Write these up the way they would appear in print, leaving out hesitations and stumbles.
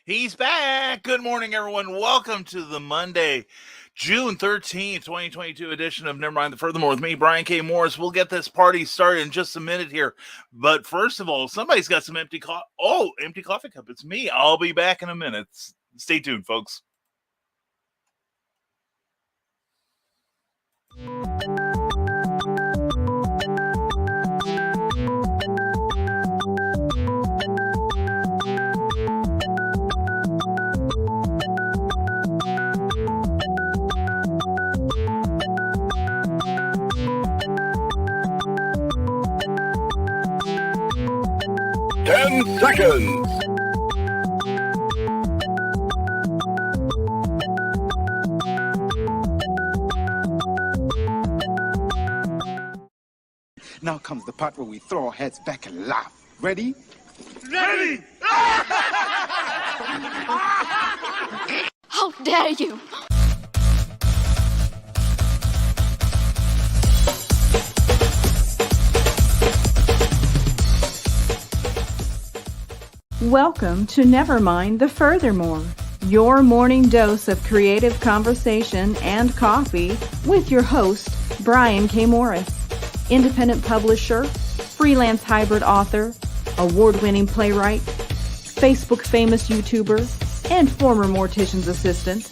He's back. Good morning, everyone. Welcome to the Monday, June 13th, 2022 edition of Nevermind the Furthermore with me, Brian K. Morris. We'll get this party started in just a minute here. But first of all, somebody's got some empty coffee. Oh, empty coffee cup. It's me. I'll be back in a minute. Stay tuned, folks. Seconds. Now comes the part where we throw our heads back and laugh. Ready? Ready! How dare you! Welcome to Nevermind the Furthermore, your morning dose of creative conversation and coffee with your host, Brian K. Morris, independent publisher, freelance hybrid author, award-winning playwright, Facebook famous YouTuber, and former mortician's assistant.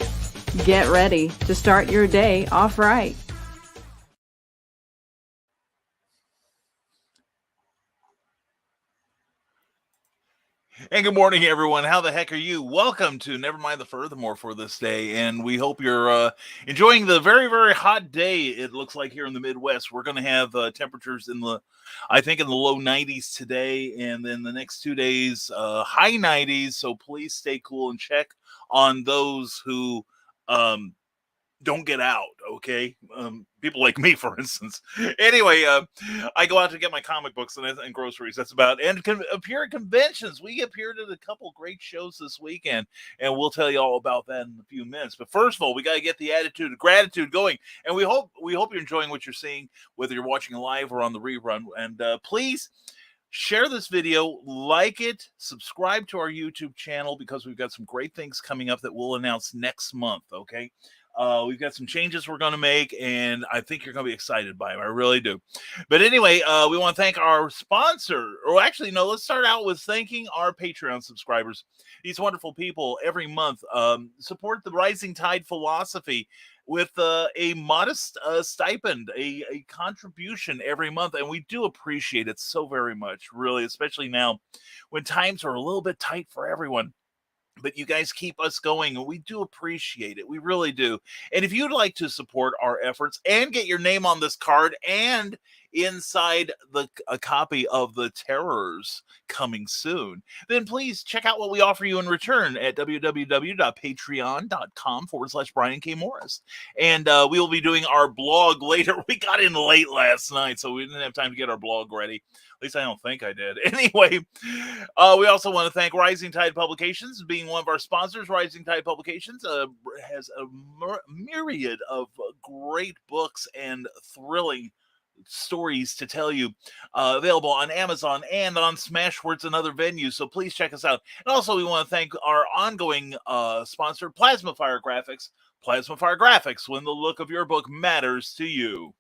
Get ready to start your day off right. And good morning, everyone. How the heck are you? Welcome to Nevermind the Furthermore for this day. And we hope you're enjoying the very, very hot day. It looks like here in the Midwest, we're going to have temperatures in the low 90s today. And then the next 2 days, high 90s. So please stay cool and check on those who don't get out, okay? People like me, for instance. Anyway, I go out to get my comic books and groceries. That's about it. And appear at conventions. We appeared at a couple great shows this weekend, and we'll tell you all about that in a few minutes. But first of all, we got to get the attitude of gratitude going. And we hope you're enjoying what you're seeing, whether you're watching live or on the rerun. And please share this video, like it, subscribe to our YouTube channel, because we've got some great things coming up that we'll announce next month, okay? We've got some changes we're going to make, and I think you're going to be excited by them. I really do. But anyway, we want to thank our sponsor. Or actually, no, let's start out with thanking our Patreon subscribers. These wonderful people every month support the Rising Tide philosophy with a modest stipend, a contribution every month. And we do appreciate it so very much, really, especially now when times are a little bit tight for everyone. But you guys keep us going, and we do appreciate it. We really do. And if you'd like to support our efforts and get your name on this card and inside a copy of The Terrors coming soon, then please check out what we offer you in return at www.patreon.com/Brian K. Morris. And we will be doing our blog later. We got in late last night, so we didn't have time to get our blog ready. At least I don't think I did. Anyway, we also want to thank Rising Tide Publications, being one of our sponsors. Rising Tide Publications has a myriad of great books and thrilling stories to tell you, available on Amazon and on Smashwords and other venues. So please check us out. And also, we want to thank our ongoing sponsor, Plasma Fire Graphics. Plasma Fire Graphics, when the look of your book matters to you.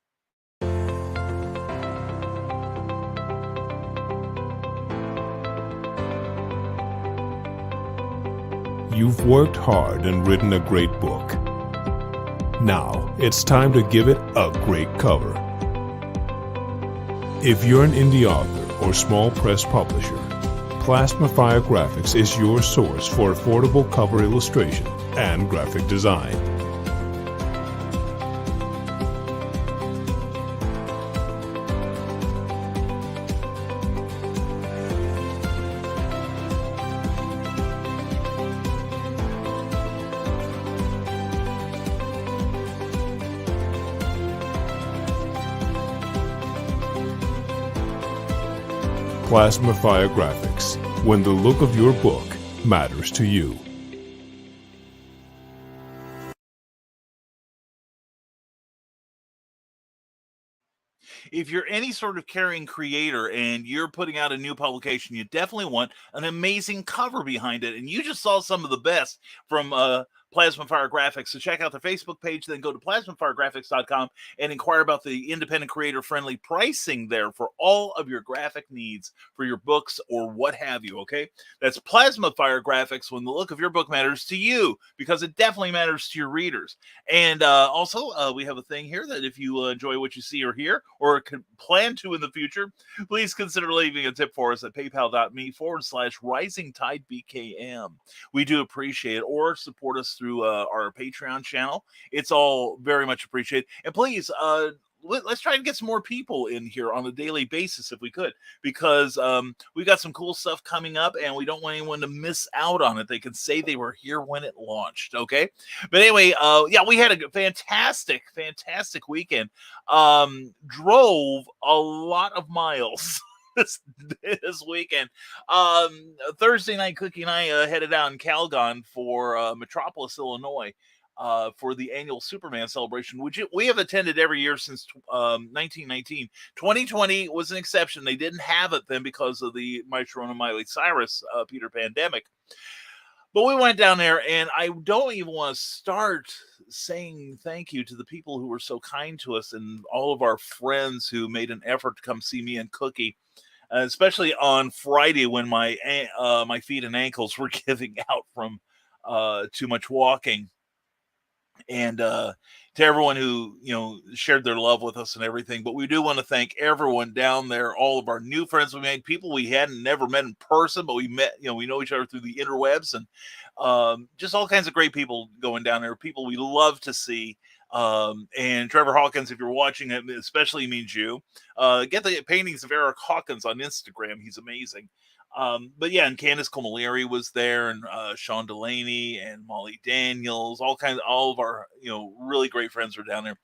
You've worked hard and written a great book. Now it's time to give it a great cover. If you're an indie author or small press publisher, Plasma Fire Graphics is your source for affordable cover illustration and graphic design. Plasma Fire Graphics, when the look of your book matters to you. if you're any sort of caring creator and you're putting out a new publication, you definitely want an amazing cover behind it. And you just saw some of the best from Plasma Fire Graphics. So check out their Facebook page, then go to plasmafiregraphics.com and inquire about the independent creator friendly pricing there for all of your graphic needs for your books or what have you. Okay, that's Plasma Fire Graphics, when the look of your book matters to you, because it definitely matters to your readers. And also, we have a thing here that if you enjoy what you see or hear, or can plan to in the future, please consider leaving a tip for us at paypal.me/Rising Tide BKM. We do appreciate it. Or support us through our Patreon channel. It's all very much appreciated. And please, let's try and get some more people in here on a daily basis if we could, because we got some cool stuff coming up and we don't want anyone to miss out on it. They can say they were here when it launched. Okay. But anyway, yeah, we had a fantastic weekend. Drove a lot of miles this weekend. Thursday night, Cookie and I headed out in Calgon for Metropolis, Illinois, for the annual Superman celebration, which we have attended every year since 1919. 2020 was an exception. They didn't have it then because of the Myron and Miley Cyrus Peter pandemic. But we went down there, and I don't even want to start saying thank you to the people who were so kind to us and all of our friends who made an effort to come see me and Cookie, especially on Friday when my feet and ankles were giving out from too much walking. And to everyone who, shared their love with us and everything. But we do want to thank everyone down there, all of our new friends we made, people we hadn't never met in person, but we met, we know each other through the interwebs, and just all kinds of great people going down there, people we love to see. And Trevor Hawkins, if you're watching it, especially means you. Get the paintings of Eric Hawkins on Instagram. He's amazing. But yeah, and Candace Comaleri was there, and Sean Delaney and Molly Daniels, all of our really great friends were down there.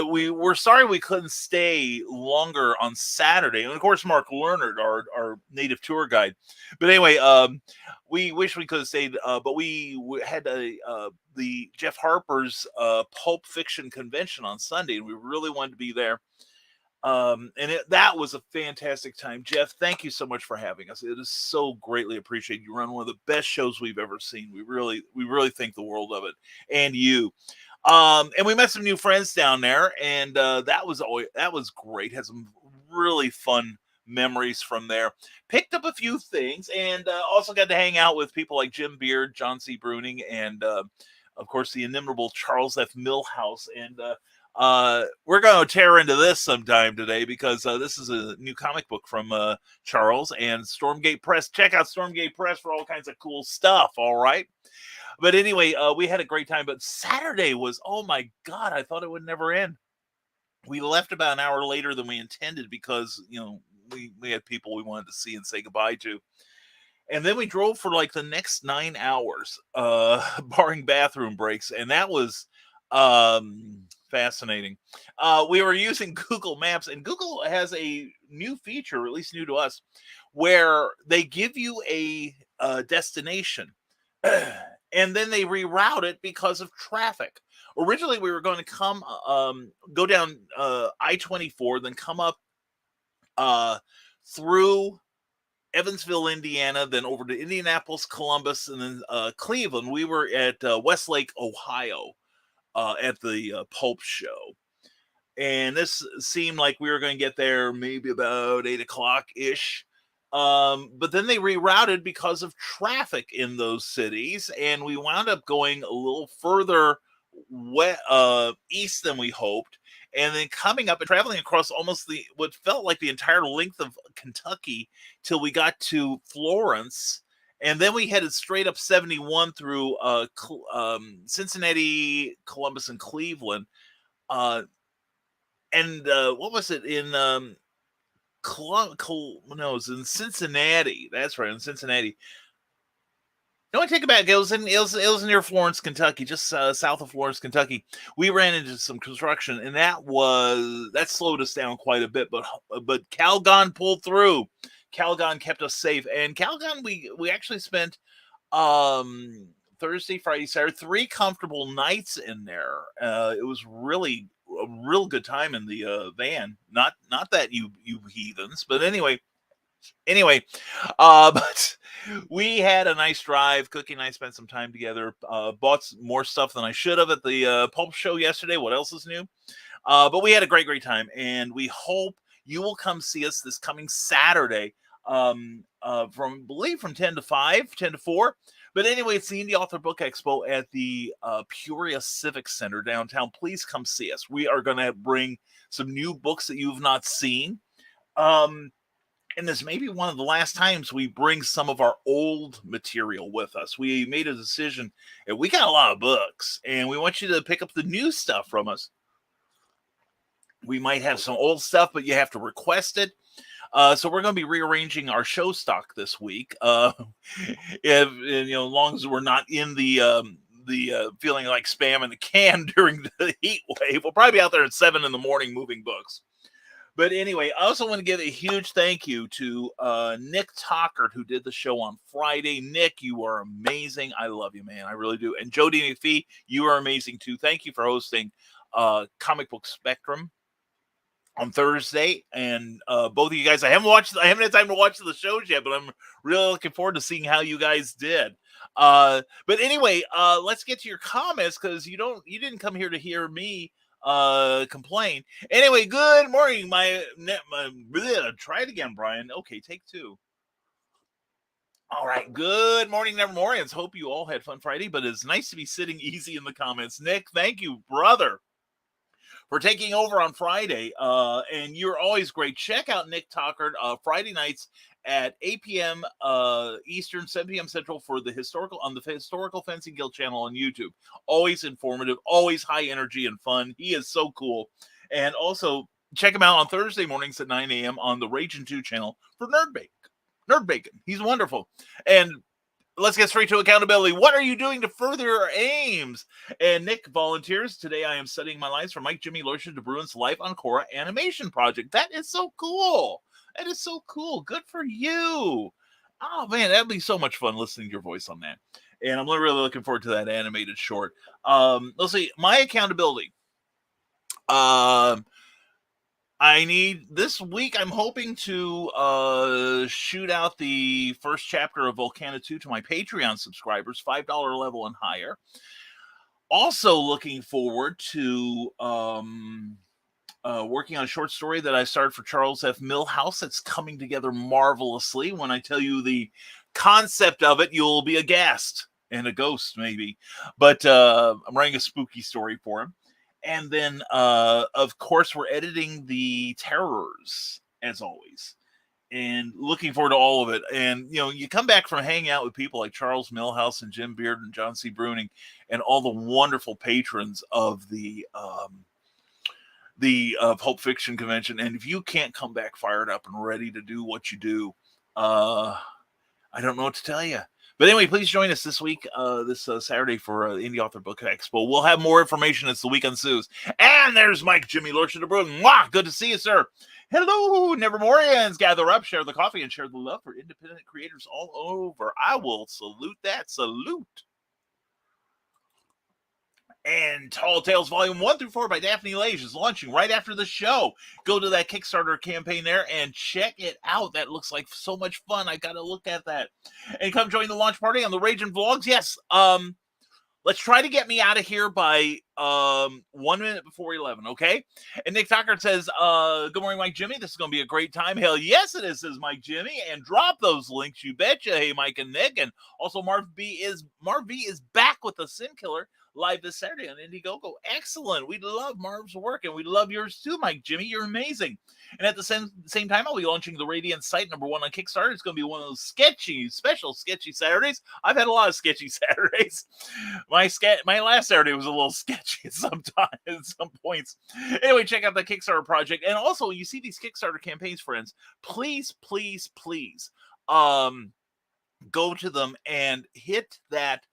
We were sorry we couldn't stay longer on Saturday, and of course Mark Leonard, our native tour guide. But anyway, we wish we could have stayed, but we had the Jeff Harper's Pulp Fiction convention on Sunday, and we really wanted to be there. That was a fantastic time. Jeff, thank you so much for having us. It is so greatly appreciated. You run one of the best shows we've ever seen. We really think the world of it, and you. And we met some new friends down there, and that was great. Had some really fun memories from there. Picked up a few things, and also got to hang out with people like Jim Beard, John C. Bruning, and of course the inimitable Charles F. Millhouse. And we're going to tear into this sometime today, because this is a new comic book from Charles and Stormgate Press. Check out Stormgate Press for all kinds of cool stuff. All right. But anyway, we had a great time. But Saturday was, oh my God, I thought it would never end. We left about an hour later than we intended because, we had people we wanted to see and say goodbye to. And then we drove for like the next 9 hours, barring bathroom breaks. And that was fascinating. We were using Google Maps, and Google has a new feature, at least new to us, where they give you a destination and then they reroute it because of traffic. Originally, we were going to go down I-24, then come up through Evansville, Indiana, then over to Indianapolis, Columbus, and then Cleveland. We were at Westlake, Ohio, at the Pulp Show. And this seemed like we were going to get there maybe about 8 o'clock-ish. But then they rerouted because of traffic in those cities, and we wound up going a little further east than we hoped, and then coming up and traveling across almost what felt like the entire length of Kentucky till we got to Florence. And then we headed straight up 71 through Cincinnati, Columbus, and Cleveland. What was it in it was in Cincinnati. That's right, in Cincinnati. No, I take it back. It was near Florence, Kentucky, just south of Florence, Kentucky. We ran into some construction, and that slowed us down quite a bit. But Calgon pulled through. Calgon kept us safe, and Calgon we actually spent Thursday, Friday, Saturday, 3 comfortable nights in there. It was really a real good time in the van. Not that you heathens, but anyway, but we had a nice drive. Cookie and I spent some time together. Bought more stuff than I should have at the pulp show yesterday. What else is new? But we had a great time, and we hope you will come see us this coming Saturday from 10 to 5, 10 to 4. But anyway, it's the Indie Author Book Expo at the Peoria Civic Center downtown. Please come see us. We are going to bring some new books that you've not seen. And this may be one of the last times we bring some of our old material with us. We made a decision, and we got a lot of books, and we want you to pick up the new stuff from us. We might have some old stuff, but you have to request it. So we're going to be rearranging our show stock this week. As long as we're not in the feeling like spam in the can during the heat wave, we'll probably be out there at 7 a.m. moving books. But anyway, I also want to give a huge thank you to Nick Tockert, who did the show on Friday. Nick, you are amazing. I love you, man. I really do. And Jody McPhee, you are amazing too. Thank you for hosting Comic Book Spectrum on Thursday, and both of you guys, I haven't had time to watch the shows yet, but I'm really looking forward to seeing how you guys did. But anyway, let's get to your comments, because you didn't come here to hear me complain. Anyway, good morning, try it again, Brian. Okay, take 2. All right, good morning, Nevermorians. Hope you all had fun Friday, but it's nice to be sitting easy in the comments. Nick, thank you, brother, for taking over on Friday, and you're always great. Check out Nick Tockert Friday nights at 8 p.m. Eastern, 7 p.m. Central on the Historical Fencing Guild channel on YouTube. Always informative, always high energy and fun. He is so cool. And also check him out on Thursday mornings at 9 a.m. on the Raging 2 channel for Nerd Bacon. He's wonderful. And let's get straight to accountability. What are you doing to further your aims? And Nick volunteers. Today I am studying my lines for Mike Jimmy Lorsha de Bruin's Life on Korra animation project. That is so cool. That is so cool. Good for you. Oh, man, that'd be so much fun listening to your voice on that. And I'm really looking forward to that animated short. Let's see. My accountability. This week, I'm hoping to shoot out the first chapter of Volcana 2 to my Patreon subscribers, $5 level and higher. Also looking forward to working on a short story that I started for Charles F. Milhouse that's coming together marvelously. When I tell you the concept of it, you'll be aghast, and a ghost maybe. But I'm writing a spooky story for him. And then, of course, we're editing the Terrors, as always, and looking forward to all of it. And, you come back from hanging out with people like Charles Milhouse and Jim Beard and John C. Bruning and all the wonderful patrons of the Pulp Fiction Convention. And if you can't come back fired up and ready to do what you do, I don't know what to tell you. But anyway, please join us this week, this Saturday for Indie Author Book Expo. We'll have more information as the week ensues. And there's Mike Jimmy Lorsha de Bruin. Mwah! Good to see you, sir. Hello, Nevermorians. Gather up, share the coffee, and share the love for independent creators all over. I will salute that. Salute. And Tall Tales Volume 1 through 4 by Daphne Lage is launching right after the show. Go to that Kickstarter campaign there and check it out. That looks like so much fun. I got to look at that. And come join the launch party on the Raging Vlogs. Yes, let's try to get me out of here by 1 minute before 11, okay? And Nick Tockert says, good morning, Mike Jimmy. This is going to be a great time. Hell yes, it is, says Mike Jimmy. And drop those links, you betcha. Hey, Mike and Nick. And also Marv V is back with the Sin Killer live this Saturday on Indiegogo. Excellent. We love Marv's work, and we love yours too, Mike Jimmy. You're amazing. And at the same time, I'll be launching the Radiant Site #1 on Kickstarter. It's going to be one of those special sketchy Saturdays. I've had a lot of sketchy Saturdays. My last Saturday was a little sketchy at some points. Anyway, check out the Kickstarter project. And also, you see these Kickstarter campaigns, friends, please, please, please, go to them and hit that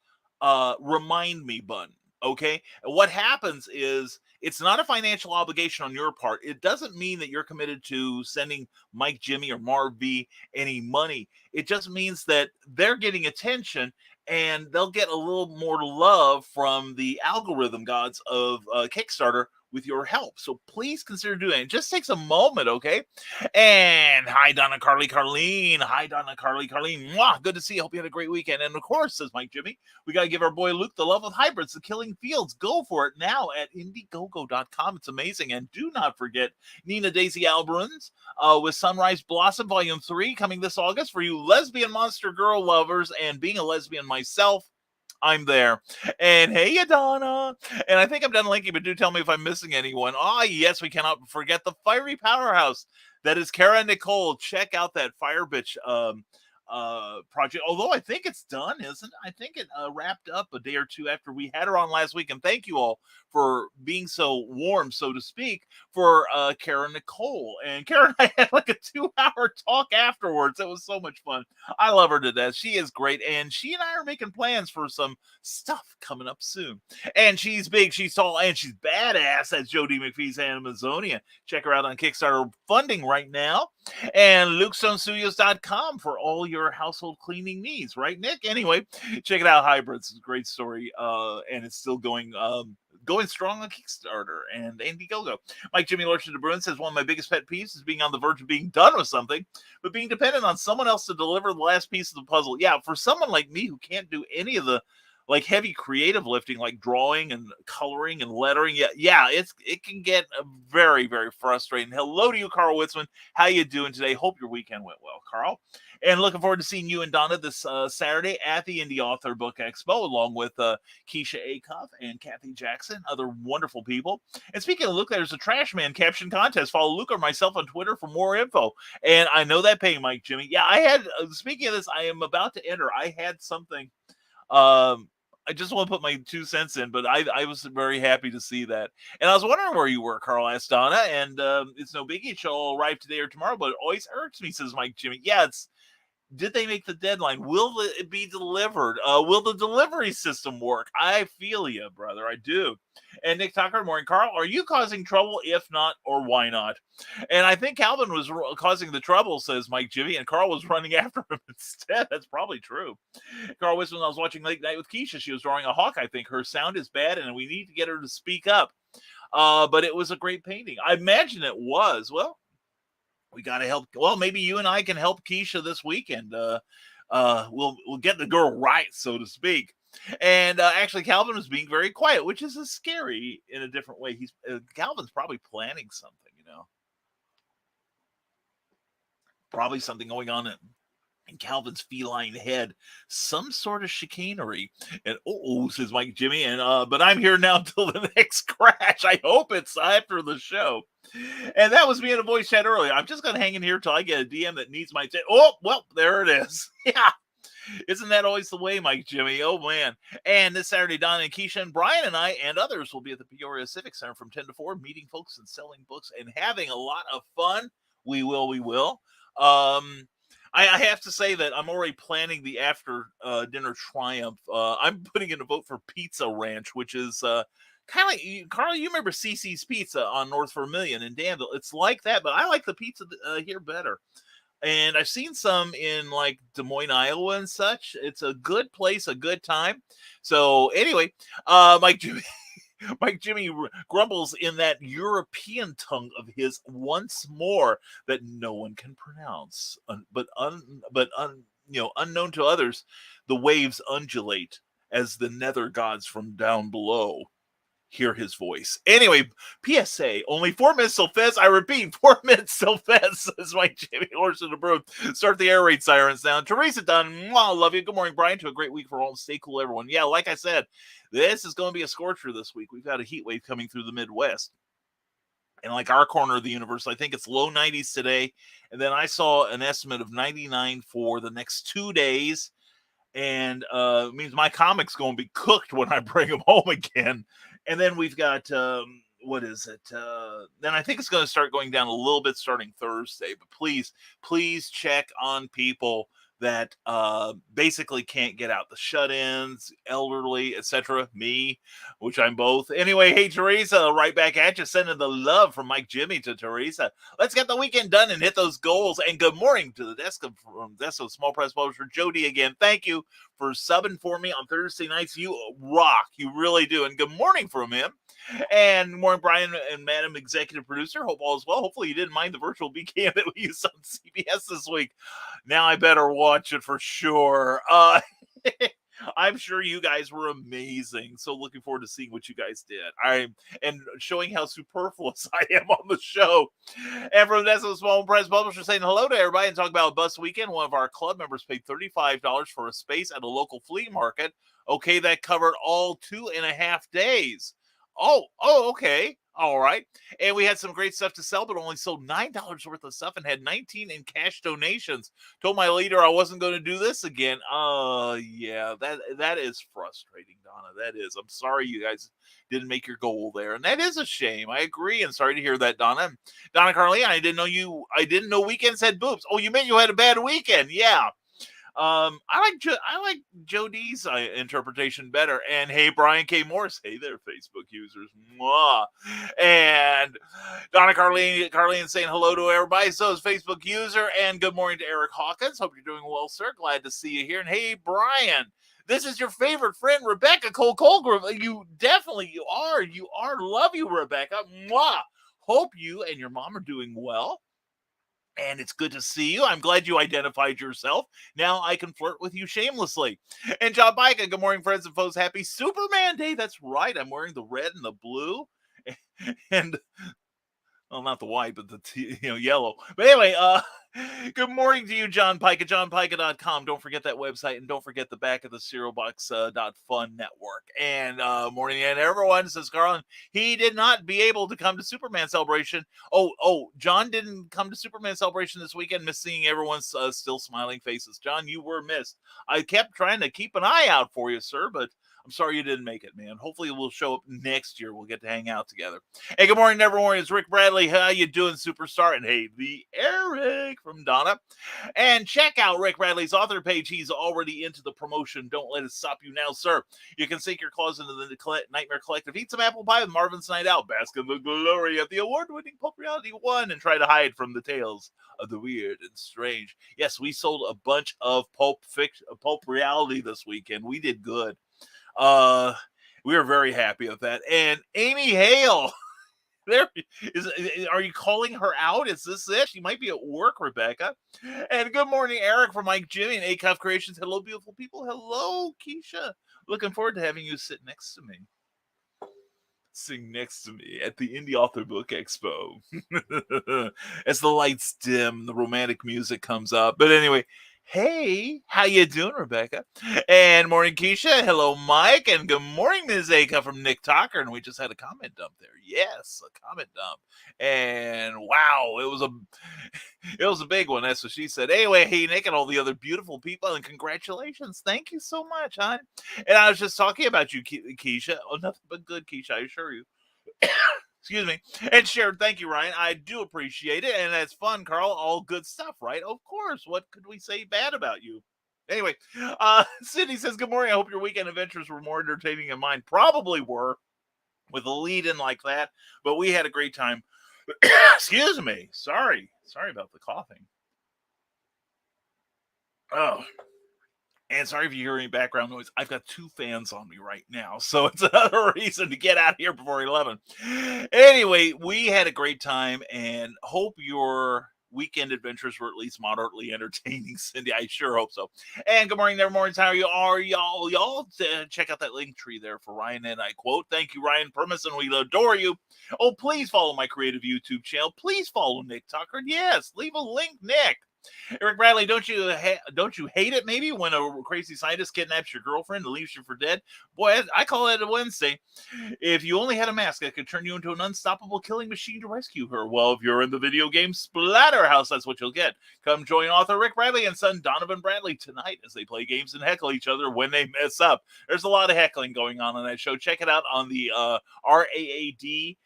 remind me button. Okay. And what happens is it's not a financial obligation on your part. It doesn't mean that you're committed to sending Mike Jimmy or Marv V any money. It just means that they're getting attention and they'll get a little more love from the algorithm gods of Kickstarter with your help. So please consider doing it. It just takes a moment, okay? And hi, Donna, Carly, Carlene. Hi, Donna, Carly, Carlene. Mwah, good to see you. Hope you had a great weekend. And of course, says Mike Jimmy, we got to give our boy Luke the love of hybrids, the killing fields. Go for it now at Indiegogo.com. It's amazing. And do not forget Nina Daisy Albrun's with Sunrise Blossom Volume 3 coming this August for you lesbian monster girl lovers. And being a lesbian myself, I'm there. And hey, Donna. And I think I'm done linking, but do tell me if I'm missing anyone. Ah, yes, we cannot forget the fiery powerhouse that is Kara Nicole. Check out that Fire Bitch project. Although I think it's done, isn't it? I think it wrapped up a day or two after we had her on last week. And thank you all for being so warm, so to speak, for Kara Nicole. And Kara and I had like a 2-hour talk afterwards. It was so much fun. I love her to death. She is great. And she and I are making plans for some stuff coming up soon. And she's big, she's tall, and she's badass. That's Jody McPhee's Amazonia. Check her out on Kickstarter funding right now. And LukeStoneStudios.com for all your household cleaning needs. Right, Nick? Anyway, check it out. Hybrids is a great story. And it's still going strong on Kickstarter and Indiegogo. Mike Jimmy Lordship de Bruin says, one of my biggest pet peeves is being on the verge of being done with something, but being dependent on someone else to deliver the last piece of the puzzle. Yeah, for someone like me who can't do any of the like heavy creative lifting, like drawing and coloring and lettering. Yeah, it can get very, very frustrating. Hello to you, Carl Witzman. How you doing today? Hope your weekend went well, Carl. And looking forward to seeing you and Donna this Saturday at the Indie Author Book Expo, along with Keisha Acuff and Kathy Jackson, other wonderful people. And speaking of Luke, there's a Trash Man caption contest. Follow Luke or myself on Twitter for more info. And I know that pay, Mike Jimmy. Yeah, I had, speaking of this, I am about to enter. I had something, I just want to put my 2 cents in, but I was very happy to see that. And I was wondering where you were, Carl asked Donna, and it's no biggie. She'll arrive today or tomorrow, but it always irks me, says Mike Jimmy. Yeah, did they make the deadline? Will it be delivered? Will the delivery system work? I feel you, brother. I do. And Nick Tucker, morning, Carl. Are you causing trouble? If not, or why not? And I think Calvin was causing the trouble, says Mike Jimmy, and Carl was running after him instead. That's probably true. Carl was when I was watching Late Night with Keisha. She was drawing a hawk, I think. Her sound is bad, and we need to get her to speak up. But it was a great painting. I imagine it was. Well, we got to help. Well, maybe you and I can help Keisha this weekend. We'll get the girl right, so to speak. And actually, Calvin was being very quiet, which is scary in a different way. Calvin's probably planning something, probably something going on in Calvin's feline head, some sort of chicanery. And says Mike Jimmy, and but I'm here now until the next crash. I hope it's after the show. And that was me in a voice chat earlier. I'm just gonna hang in here till I get a DM that needs my oh, well, there it is. Yeah. Isn't that always the way, Mike Jimmy? Oh, man. And this Saturday, Don and Keisha and Brian and I and others will be at the Peoria Civic Center from 10 to 4, meeting folks and selling books and having a lot of fun. We will. I have to say that I'm already planning the after dinner triumph. I'm putting in a vote for Pizza Ranch, which is kind of like, Carl, you remember CC's Pizza on North Vermilion in Danville. It's like that, but I like the pizza here better. And I've seen some in like Des Moines, Iowa and such. It's a good place, a good time. So anyway, Mike Jimmy grumbles in that European tongue of his once more that no one can pronounce, but unknown to others. The waves undulate as the nether gods from down below hear his voice. Anyway, PSA, only 4 minutes till Fez. I repeat, 4 minutes till Fez, says Mike Jimmy Horse of the Broom. Start the air raid sirens down. Teresa Dunn, I love you. Good morning, Brian. To a great week for all. Stay cool, everyone. Yeah, like I said, this is going to be a scorcher this week. We've got a heat wave coming through the Midwest. And like our corner of the universe, I think it's low 90s today. And then I saw an estimate of 99 for the next 2 days. And it means my comic's going to be cooked when I bring them home again. And then we've got, what is it? Then I think it's going to start going down a little bit starting Thursday. But please check on people that basically can't get out. The shut-ins, elderly, etc. Me, which I'm both. Anyway, hey, Teresa, right back at you, sending the love from Mike Jimmy to Teresa. Let's get the weekend done and hit those goals. And good morning to the desk of Small Press Publisher, Jody again. Thank you for subbing for me on Thursday nights. You rock. You really do. And good morning from him. And morning, Brian and Madam Executive Producer. Hope all is well. Hopefully you didn't mind the virtual BCam that we used on CBS this week. Now I better watch it for sure. I'm sure you guys were amazing. So looking forward to seeing what you guys did. And showing how superfluous I am on the show. And from the Small Press Publisher saying hello to everybody and talk about Bus Weekend. One of our club members paid $35 for a space at a local flea market. Okay, that covered all 2.5 days. Oh, okay. All right. And we had some great stuff to sell, but only sold $9 worth of stuff and had 19 in cash donations. Told my leader I wasn't going to do this again. Yeah, that is frustrating, Donna. That is. I'm sorry you guys didn't make your goal there. And that is a shame. I agree. And sorry to hear that, Donna. Donna Carly, I didn't know weekends had boobs. Oh, you meant you had a bad weekend. Yeah. I like Jodie's interpretation better. And hey, Brian K. Morris, hey there, Facebook users. Mwah. And Donna Carleen saying hello to everybody. So is Facebook user. And good morning to Eric Hawkins. Hope you're doing well, sir. Glad to see you here. And hey, Brian, this is your favorite friend, Rebecca Colgrove. You are. You are. Love you, Rebecca. Mwah. Hope you and your mom are doing well. And it's good to see you. I'm glad you identified yourself. Now I can flirt with you shamelessly. And John Bika, good morning, friends and foes. Happy Superman Day. That's right. I'm wearing the red and the blue. And, well, not the white, but the yellow. But anyway, good morning to you, John Pike at johnpika.com. Don't forget that website, and don't forget the back of the cerealbox.fun network. And morning and everyone, says Garland. He did not be able to come to Superman Celebration. Oh, John didn't come to Superman Celebration this weekend. Miss seeing everyone's still smiling faces. John, you were missed. I kept trying to keep an eye out for you, sir, but I'm sorry you didn't make it, man. Hopefully we'll show up next year. We'll get to hang out together. Hey, good morning, everyone. It's Rick Bradley. How you doing, superstar? And hey, the Eric from Donna. And check out Rick Bradley's author page. He's already into the promotion. Don't let it stop you now, sir. You can sink your claws into the Nightmare Collective. Eat some apple pie with Marvin's Night Out. Bask in the glory of the award-winning Pulp Reality 1 and try to hide from the tales of the weird and strange. Yes, we sold a bunch of Pulp Reality this weekend. We did good. We are very happy with that. And Amy Hale, are you calling her out? Is this it? She might be at work, Rebecca. And good morning, Eric from Mike Jimmy and Acuff Creations. Hello, beautiful people. Hello, Keisha. Looking forward to having you sit next to me. Sing next to me at the Indie Author Book Expo. As the lights dim, the romantic music comes up. But anyway, hey, how you doing, Rebecca? And morning, Keisha. Hello, Mike. And good morning, Ms. Aka from Nick Talker. And we just had a comment dump there. Yes, a comment dump. And wow, it was a big one. That's what she said. Anyway, hey, Nick and all the other beautiful people, and congratulations. Thank you so much, hon. And I was just talking about you, Keisha. Oh, nothing but good, Keisha, I assure you. Excuse me. And Sharon, thank you, Ryan. I do appreciate it. And that's fun, Carl. All good stuff, right? Of course. What could we say bad about you? Anyway, Sydney says, good morning. I hope your weekend adventures were more entertaining than mine. Probably were, with a lead in like that. But we had a great time. Excuse me. Sorry about the coughing. Oh. And sorry if you hear any background noise. I've got 2 fans on me right now, so it's another reason to get out of here before 11. Anyway, we had a great time, and hope your weekend adventures were at least moderately entertaining, Cindy. I sure hope so. And good morning, everyone. How are y'all? Check out that link tree there for Ryan, and I quote, thank you, Ryan Permison. We adore you. Oh, please follow my creative YouTube channel. Please follow Nick Tucker. Yes, leave a link, Nick. Eric Bradley, don't you hate it maybe when a crazy scientist kidnaps your girlfriend and leaves you for dead? Boy, I call it a Wednesday. If you only had a mask that could turn you into an unstoppable killing machine to rescue her. Well, if you're in the video game Splatterhouse, that's what you'll get. Come join author Rick Bradley and son Donovan Bradley tonight as they play games and heckle each other when they mess up. There's a lot of heckling going on that show. Check it out on the RAAD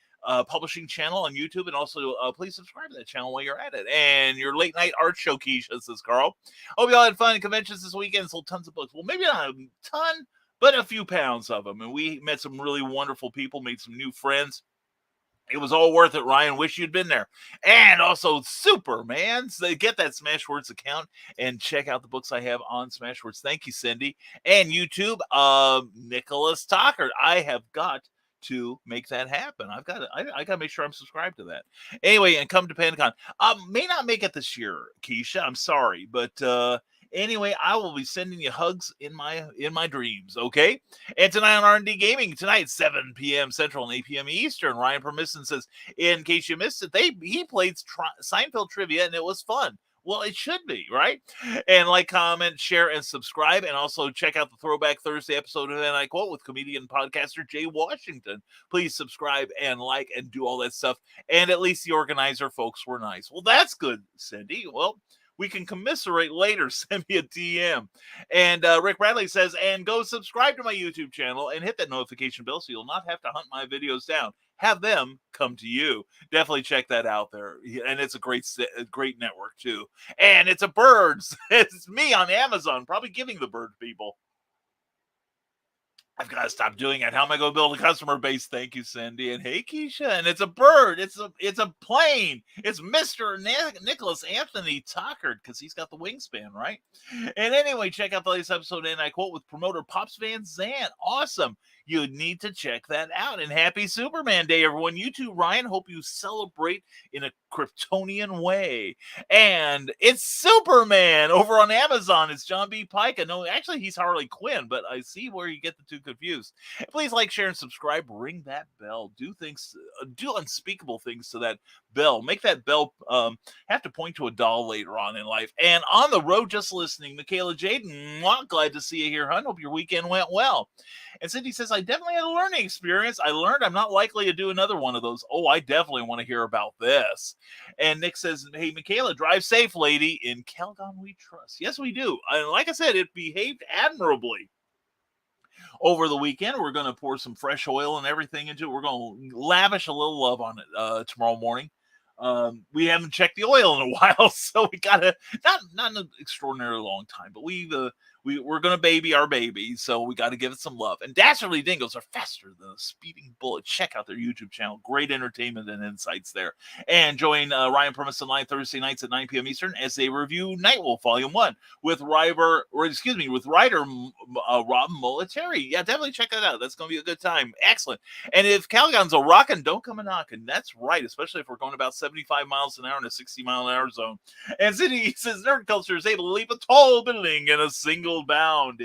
publishing channel on YouTube, and also please subscribe to that channel while you're at it. And your late night art show, Keisha, says Carl. Hope you all had fun at conventions this weekend. Sold tons of books. Well, maybe not a ton, but a few pounds of them. And we met some really wonderful people, made some new friends. It was all worth it, Ryan. Wish you'd been there. And also Superman. So get that Smashwords account and check out the books I have on Smashwords. Thank you, Cindy. And YouTube, Nicholas Tockert. I have got to make that happen. I got to make sure I'm subscribed to that. Anyway, and come to PandaCon. May not make it this year, Keisha. I'm sorry, but anyway, I will be sending you hugs in my dreams, okay? And tonight on R&D Gaming, tonight 7 p.m. Central and 8 p.m. Eastern, Ryan Permisson says, in case you missed it, he played Seinfeld trivia, and it was fun. Well, it should be, right? And like, comment, share, and subscribe. And also check out the Throwback Thursday episode of And I Quote with comedian and podcaster Jay Washington. Please subscribe and like and do all that stuff. And at least the organizer folks were nice. Well, that's good, Cindy. Well, we can commiserate later. Send me a DM. And Rick Bradley says, and go subscribe to my YouTube channel and hit that notification bell so you'll not have to hunt my videos down. Have them come to you. Definitely check that out there. And it's a great network, too. And it's a Birds. It's me on Amazon, probably giving the bird people. I've got to stop doing it. How am I going to build a customer base? Thank you, Cindy. And hey, Keisha. And it's a bird. It's a plane. It's Mr. Nicholas Anthony Tockert, because he's got the wingspan, right? And anyway, check out the latest episode, and I quote with promoter Pops Van Zandt. Awesome. You need to check that out. And happy Superman Day, everyone. You too, Ryan. Hope you celebrate in a Kryptonian way. And it's Superman over on Amazon. It's John B. Pica. No, actually, he's Harley Quinn, but I see where you get the two confused. Please like, share, and subscribe. Ring that bell. Do unspeakable things to that bell. Make that bell have to point to a doll later on in life. And on the road, just listening, Michaela Jaden. Glad to see you here, hon. Hope your weekend went well. And Cindy says, I definitely had a learning experience. I learned I'm not likely to do another one of those. Oh, I definitely want to hear about this. And Nick says, hey, Michaela, drive safe, lady. In Calgon we trust. Yes, we do. And like I said, it behaved admirably. Over the weekend, we're going to pour some fresh oil and everything into it. We're going to lavish a little love on it tomorrow morning. We haven't checked the oil in a while, so we got to, not an extraordinarily long time, but we're going to baby our baby, so we got to give it some love. And Dastardly Dingoes are faster than a speeding bullet. Check out their YouTube channel. Great entertainment and insights there. And join Ryan Permisson live Thursday nights at 9 p.m. Eastern as they review Nightwolf Volume 1 with writer Rob Molitari. Yeah, definitely check that out. That's going to be a good time. Excellent. And if Calgon's a rockin', don't come a knockin'. That's right, especially if we're going about 75 miles an hour in a 60-mile-an-hour zone. And Cindy says nerd culture is able to leap a tall building in a single bound.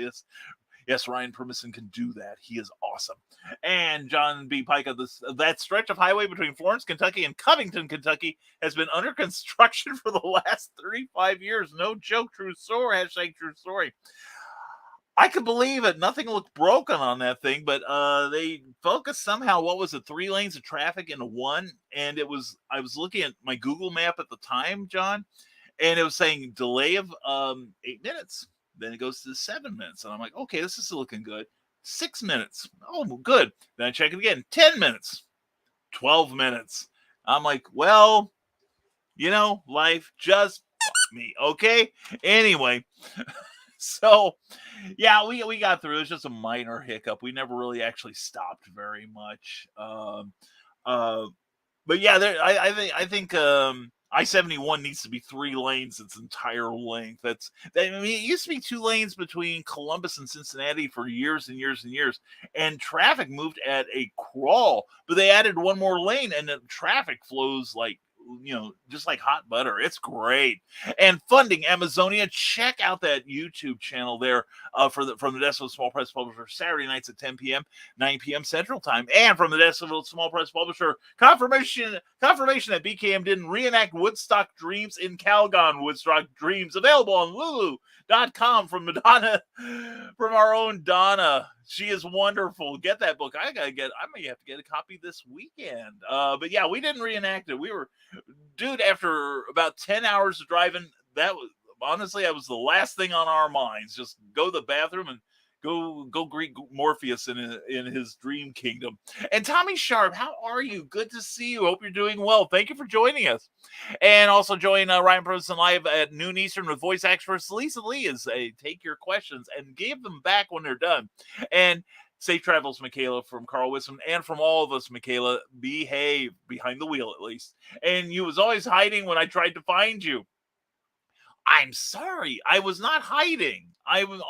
Yes, Ryan Permisson can do that. He is awesome. And John B. Pica, that stretch of highway between Florence, Kentucky and Covington, Kentucky has been under construction for the last 35 years. No joke, true story. # true story. I could believe it. Nothing looked broken on that thing, but they focused somehow, 3 lanes of traffic into one. And I was looking at my Google map at the time, John, and it was saying delay of 8 minutes. Then it goes to 7 minutes. And I'm like, okay, this is looking good. 6 minutes. Oh, good. Then I check it again. 10 minutes. 12 minutes. I'm like, well, life just me. Okay. Anyway. So, yeah, we got through. It was just a minor hiccup. We never really actually stopped very much. But yeah, I think I-71 needs to be 3 lanes its entire length. It used to be 2 lanes between Columbus and Cincinnati for years and years and years, and traffic moved at a crawl. But they added 1 more lane, and the traffic flows like, just like hot butter. It's great. And funding Amazonia, check out that YouTube channel there from the Desk of a Small Press Publisher, Saturday nights at 10 p.m., 9 p.m. Central Time. And from the Desk of a Small Press Publisher, confirmation that BKM didn't reenact Woodstock Dreams in Calgon Woodstock Dreams, available on Lulu.com from Madonna, from our own Donna. She is wonderful. Get that book. I may have to get a copy this weekend. But yeah, we didn't reenact it. Dude, after about 10 hours of driving, that was the last thing on our minds. Just go to the bathroom and Go greet Morpheus in his dream kingdom. And Tommy Sharp, how are you? Good to see you. Hope you're doing well. Thank you for joining us. And also join Ryan Person live at noon Eastern with voice experts Lisa Lee as they take your questions and give them back when they're done. And safe travels, Michaela, from Carl Wisdom and from all of us, Michaela. Behave behind the wheel, at least. And you was always hiding when I tried to find you. I'm sorry. I was not hiding. I'm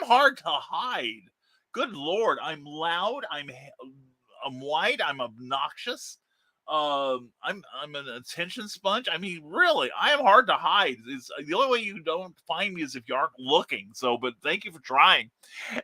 hard to hide. Good Lord. I'm loud. I'm white. I'm obnoxious. I'm an attention sponge. I mean, really, I am hard to hide. It's the only way you don't find me is if you aren't looking. So, but thank you for trying.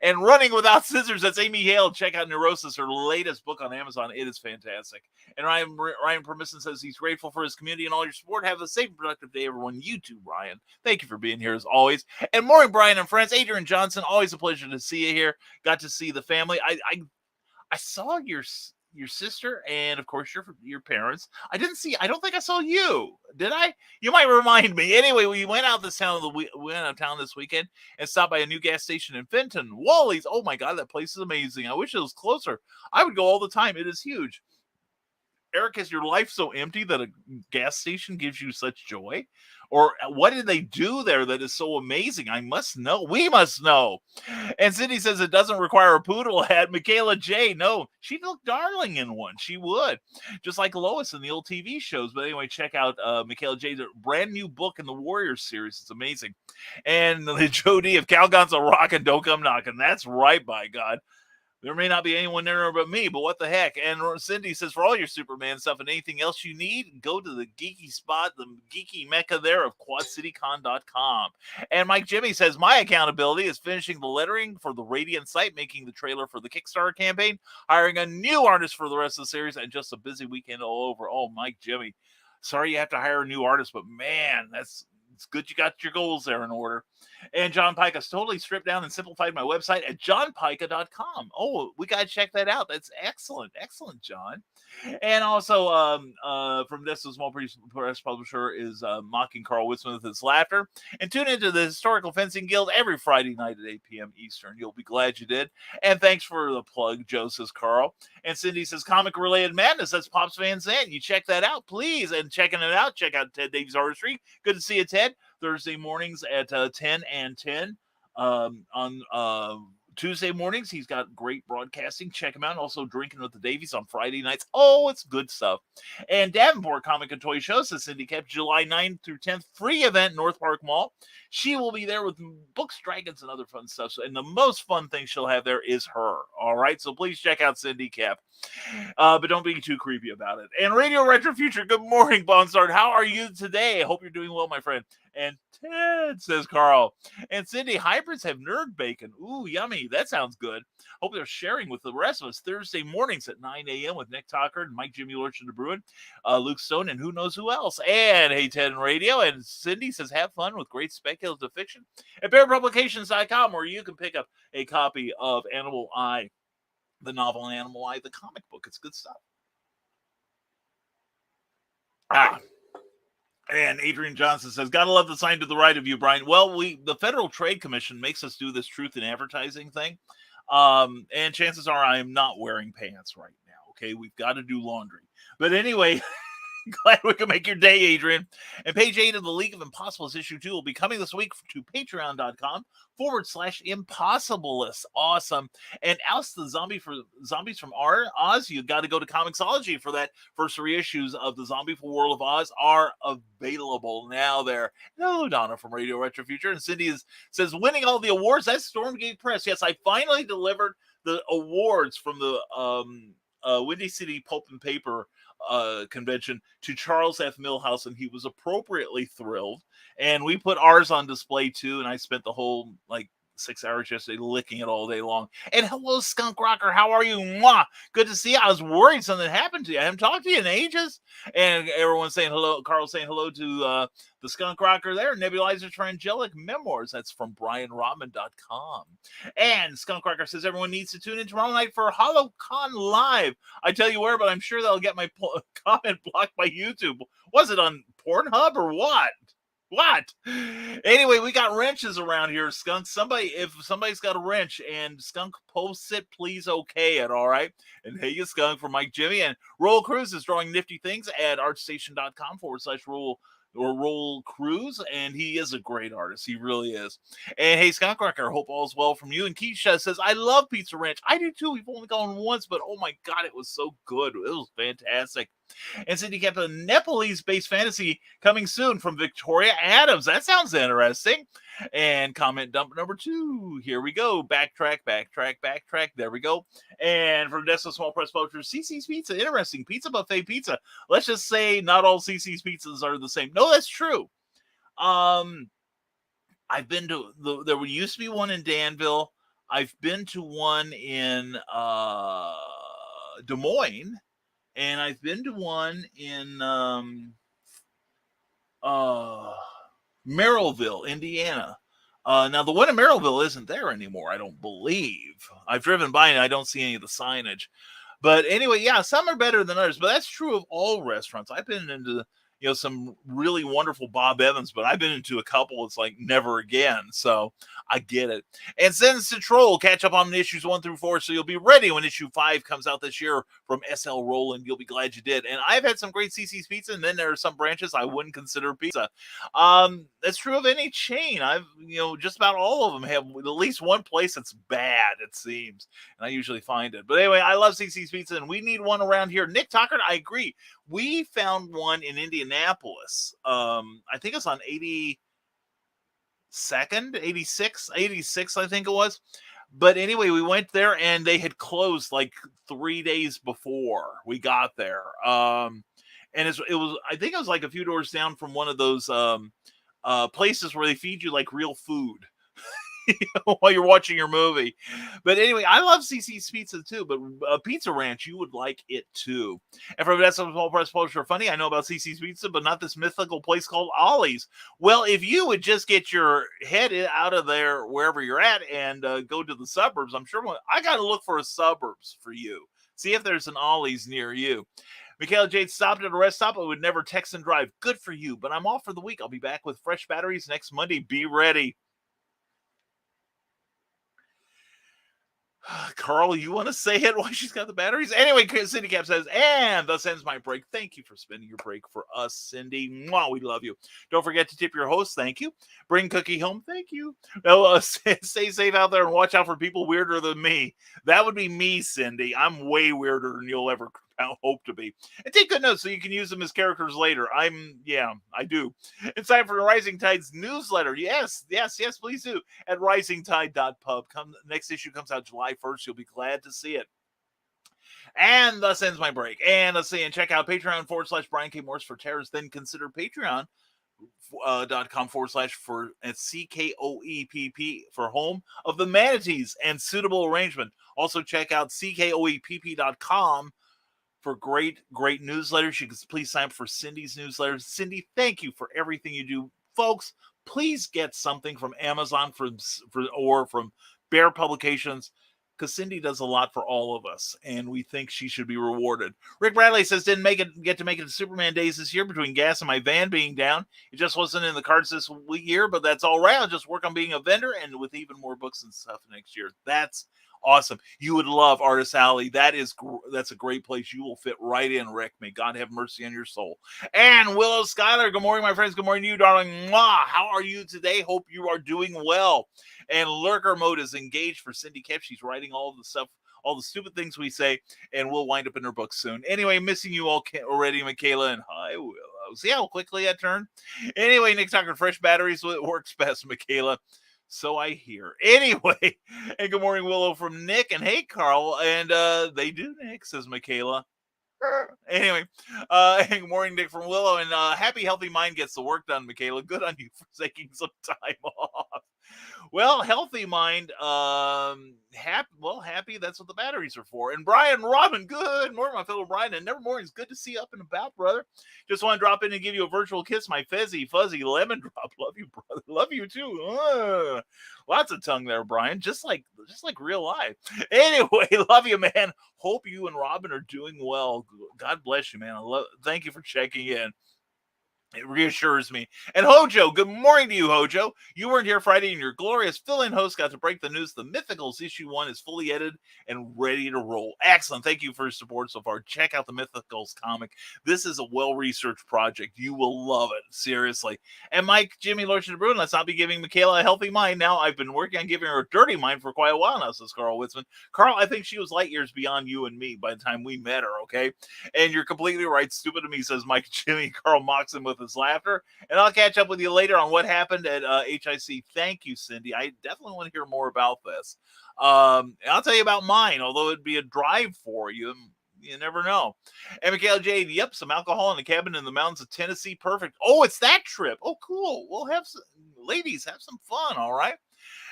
And Running Without Scissors, that's Amy Hale. Check out Neurosis, her latest book on Amazon. It is fantastic. And Ryan Permisson says he's grateful for his community and all your support. Have a safe and productive day, everyone. You too, Ryan. Thank you for being here as always. And morning, Brian and friends. Adrian Johnson, always a pleasure to see you here. Got to see the family. I saw your sister and of course your parents. I don't think I saw you. Did I? You might remind me. Anyway, we went out of town this weekend and stopped by a new gas station in Fenton. Wally's. Oh my God, that place is amazing. I wish it was closer. I would go all the time. It is huge. Eric, is your life so empty that a gas station gives you such joy? Or what did they do there that is so amazing? I must know. We must know. And Cindy says it doesn't require a poodle hat. Michaela J. No, she'd look darling in one. She would. Just like Lois in the old TV shows. But anyway, check out Michaela J.'s brand new book in the Warriors series. It's amazing. And the Jody, if Calgon's a rockin', don't come knocking. That's right, by God. There may not be anyone there but me, but what the heck? And Cindy says, for all your Superman stuff and anything else you need, go to the geeky spot, the geeky mecca there of quadcitycon.com. And Mike Jimmy says, my accountability is finishing the lettering for the Radiant site, making the trailer for the Kickstarter campaign, hiring a new artist for the rest of the series, and just a busy weekend all over. Oh, Mike Jimmy. Sorry you have to hire a new artist, but man, it's good you got your goals there in order. And John Pica has totally stripped down and simplified my website at johnpica.com. Oh, we got to check that out. That's excellent. Excellent, John. And also from this small press publisher is mocking Carl Whitson with his laughter. And tune into the Historical Fencing Guild every Friday night at 8 p.m. Eastern. You'll be glad you did. And thanks for the plug, Joe, says Carl. And Cindy says comic-related madness. That's Pops Van Zandt. You check that out, please. And checking it out, check out Ted Davies Artistry. Good to see you, Ted. Thursday mornings at 10 and 10. On Tuesday mornings, he's got great broadcasting. Check him out. Also, Drinking with the Davies on Friday nights. Oh, it's good stuff. And Davenport Comic and Toy Show, says Cindy kept July 9th through 10th, free event, North Park Mall. She will be there with books, dragons, and other fun stuff. And the most fun thing she'll have there is her. All right, so please check out Cindy Cap. But don't be too creepy about it. And Radio Retro Future, good morning, Bonsard. How are you today? I hope you're doing well, my friend. And Ted, says Carl. And Cindy, hybrids have nerd bacon. Ooh, yummy. That sounds good. Hope they're sharing with the rest of us Thursday mornings at 9 a.m. with Nick Talker and Mike Jimmy Lurch and DeBruin, Luke Stone, and who knows who else. And Hey Ted and Radio. And Cindy says, have fun with great speculative fiction at bearpublications.com, where you can pick up a copy of Animal Eye, the novel Animal Eye, the comic book. It's good stuff. And Adrian Johnson says, gotta love the sign to the right of you, Brian. Well, the Federal Trade Commission makes us do this truth in advertising thing. And chances are I am not wearing pants right now. Okay, we've got to do laundry. But anyway, glad we can make your day, Adrian. And page 8 of the League of Impossibles issue 2 will be coming this week to patreon.com/impossibilists. Awesome. And Oust the Zombies from Oz. You got to go to Comixology for that. First 3 issues of the Zombie for World of Oz are available now there. No, Donna from Radio Retro Future. And Cindy says, winning all the awards. That's Stormgate Press. Yes, I finally delivered the awards from the Windy City Pulp and Paper convention to Charles F. Millhouse, and he was appropriately thrilled. And we put ours on display too, and I spent the whole 6 hours yesterday licking it all day long. And hello, Skunk Rocker, how are you? Mwah! Good to see you. I was worried something happened to you. I haven't talked to you in ages. And everyone's saying hello. Carl's saying hello to the Skunk Rocker there. Nebulizers for Angelic Memoirs. That's from BrianRobin.com. And Skunk Rocker says everyone needs to tune in tomorrow night for HoloCon Live. I tell you where, but I'm sure they'll get my comment blocked by YouTube. Was it on Pornhub or what? What? Anyway, we got wrenches around here, Skunk. If somebody's got a wrench and Skunk posts it, please okay it, all right? And hey, you Skunk for Mike Jimmy. And Roll Cruise is drawing nifty things at artstation.com/roll cruise. And he is a great artist. He really is. And hey, Skunk Rocker, hope all's well from you. And Keisha says, I love Pizza Ranch. I do too. We've only gone once, but oh my God, it was so good. It was fantastic. And Cindy kept a Nepalese-based fantasy coming soon from Victoria Adams. That sounds interesting. And comment dump number 2. Here we go. Backtrack. There we go. And from Deso Small Press Publishers, CC's Pizza. Interesting. Pizza buffet pizza. Let's just say not all CC's pizzas are the same. No, that's true. I've been to there used to be one in Danville. I've been to one in Des Moines. And I've been to one in Merrillville, Indiana. Now, the one in Merrillville isn't there anymore, I don't believe. I've driven by and I don't see any of the signage. But anyway, yeah, some are better than others. But that's true of all restaurants. I've been into some really wonderful Bob Evans, but I've been into a couple. It's like never again. So I get it. And Sends to Troll, catch up on issues 1 through 4. So you'll be ready when issue 5 comes out this year from SL Roland. You'll be glad you did. And I've had some great CC's Pizza, and then there are some branches I wouldn't consider pizza. That's true of any chain. I've, just about all of them have at least one place that's bad, it seems. And I usually find it. But anyway, I love CC's Pizza, and we need one around here. Nick Tucker, I agree. We found one in Indianapolis. I think it's on 82nd, 86, I think it was. But anyway, we went there and they had closed like 3 days before we got there. And I think it was like a few doors down from one of those places where they feed you like real food. While you're watching your movie. But anyway, I love CC's Pizza too, but Pizza Ranch, you would like it too. And from That's a Small Press Publisher Funny, I know about CC's Pizza, but not this mythical place called Ollie's. Well, if you would just get your head out of there wherever you're at and go to the suburbs, I'm sure I got to look for a suburbs for you. See if there's an Ollie's near you. Michaela Jade stopped at a rest stop. I would never text and drive. Good for you, but I'm off for the week. I'll be back with fresh batteries next Monday. Be ready. Carl, you want to say it while she's got the batteries? Anyway, Cindy Cap says, and thus ends my break. Thank you for spending your break for us, Cindy. Mwah, we love you. Don't forget to tip your host. Thank you. Bring Cookie home. Thank you. No, stay safe out there and watch out for people weirder than me. That would be me, Cindy. I'm way weirder than you'll ever hope to be. And take good notes so you can use them as characters later. I do. It's time for the Rising Tide's newsletter. Yes, please do. At risingtide.pub. Next issue comes out July 1st. You'll be glad to see it. And thus ends my break. And let's see, and check out Patreon.com/Brian K. Morris for terrors. Then consider Patreon.com /for CKOEPP for home of the manatees and suitable arrangement. Also check out CKOEPP.com for great newsletters. You can please sign up for Cindy's newsletter. Cindy, thank you for everything you do. Folks, please get something from Amazon or from Bear Publications, because Cindy does a lot for all of us, and we think she should be rewarded. Rick Bradley says, didn't get to make it to Superman Days this year between gas and my van being down. It just wasn't in the cards this year, but that's all right. I'll just work on being a vendor and with even more books and stuff next year. That's awesome. You would love Artist Alley. That's a great place. You will fit right in, Rick. May God have mercy on your soul. And Willow Schuyler, good morning, my friends. Good morning to you, darling. Mwah. How are you today? Hope you are doing well. And Lurker Mode is engaged for Cindy Kemp. She's writing all the stuff, all the stupid things we say, and we'll wind up in her book soon. Anyway, missing you all already, Michaela, and hi, Willow. See how quickly I turn? Anyway, Nick talking fresh batteries works best, Michaela. So I hear. Anyway, and good morning, Willow from Nick. And hey, Carl. And they do, Nick, says Michaela. Anyway, and good morning, Nick from Willow. And happy, healthy mind gets the work done, Michaela. Good on you for taking some time off. Well, healthy mind, happy, that's what the batteries are for. And Brian Robin, good morning, my fellow Brian. And Nevermorning, it's good to see you up and about, brother. Just want to drop in and give you a virtual kiss, my fuzzy lemon drop. Love you, brother. Love you too. Lots of tongue there, Brian. Just like real life. Anyway, love you, man. Hope you and Robin are doing well. God bless you, man. Thank you for checking in. It reassures me. And Hojo, good morning to you, Hojo. You weren't here Friday, and your glorious fill-in host got to break the news. The Mythicals issue 1 is fully edited and ready to roll. Excellent. Thank you for your support so far. Check out the Mythicals comic. This is a well-researched project. You will love it. Seriously. And Mike, Jimmy, Lord to Bruin, let's not be giving Michaela a healthy mind now. I've been working on giving her a dirty mind for quite a while now, says Carl Witzman. Carl, I think she was light years beyond you and me by the time we met her, okay? And you're completely right. Stupid to me, says Mike Jimmy. Carl mocks him with his laughter. And I'll catch up with you later on what happened at HIC. Thank you, Cindy. I definitely want to hear more about this. I'll tell you about mine, although it'd be a drive for you. You never know. And Michaela Jade, yep, some alcohol in a cabin in the mountains of Tennessee. Perfect. Oh, it's that trip. Oh, cool. We'll have some, ladies, have some fun, all right?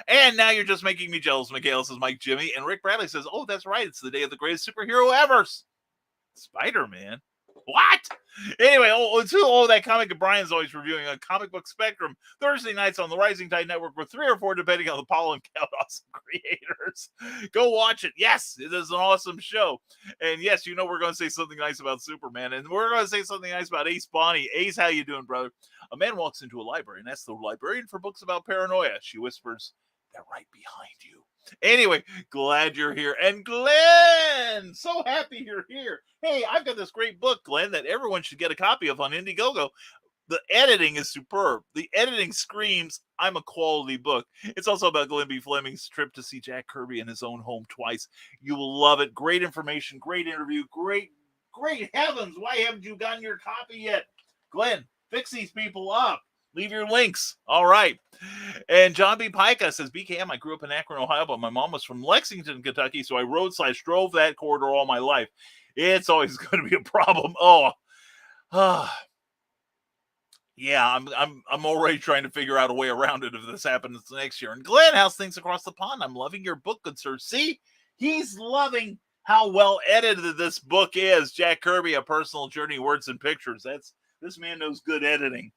And now you're just making me jealous, Michaela, says Mike Jimmy. And Rick Bradley says, oh, that's right. It's the day of the greatest superhero ever. Spider-Man. What? Anyway, that comic that Brian's always reviewing on Comic Book Spectrum Thursday nights on the Rising Tide Network with 3 or 4, depending on the pollen count. Awesome creators. Go watch it. Yes, it is an awesome show. And yes, you know we're going to say something nice about Superman, and we're going to say something nice about Ace Bonnie. Ace, how you doing, brother? A man walks into a library and asks the librarian for books about paranoia. She whispers, they're right behind you. Anyway, glad you're here. And Glenn, so happy you're here. Hey, I've got this great book, Glenn, that everyone should get a copy of on Indiegogo. The editing is superb. The editing screams, I'm a quality book. It's also about Glenn B. Fleming's trip to see Jack Kirby in his own home twice. You will love it. Great information, great interview, great heavens. Why haven't you gotten your copy yet? Glenn, fix these people up. Leave your links. All right. And John B. Pica says, BKM, I grew up in Akron, Ohio, but my mom was from Lexington, Kentucky, so I rode/drove that corridor all my life. It's always going to be a problem. Yeah, I'm already trying to figure out a way around it if this happens next year. And Glenn, how's things across the pond? I'm loving your book, good sir. See, he's loving how well edited this book is. Jack Kirby, A Personal Journey, Words and Pictures. This man knows good editing.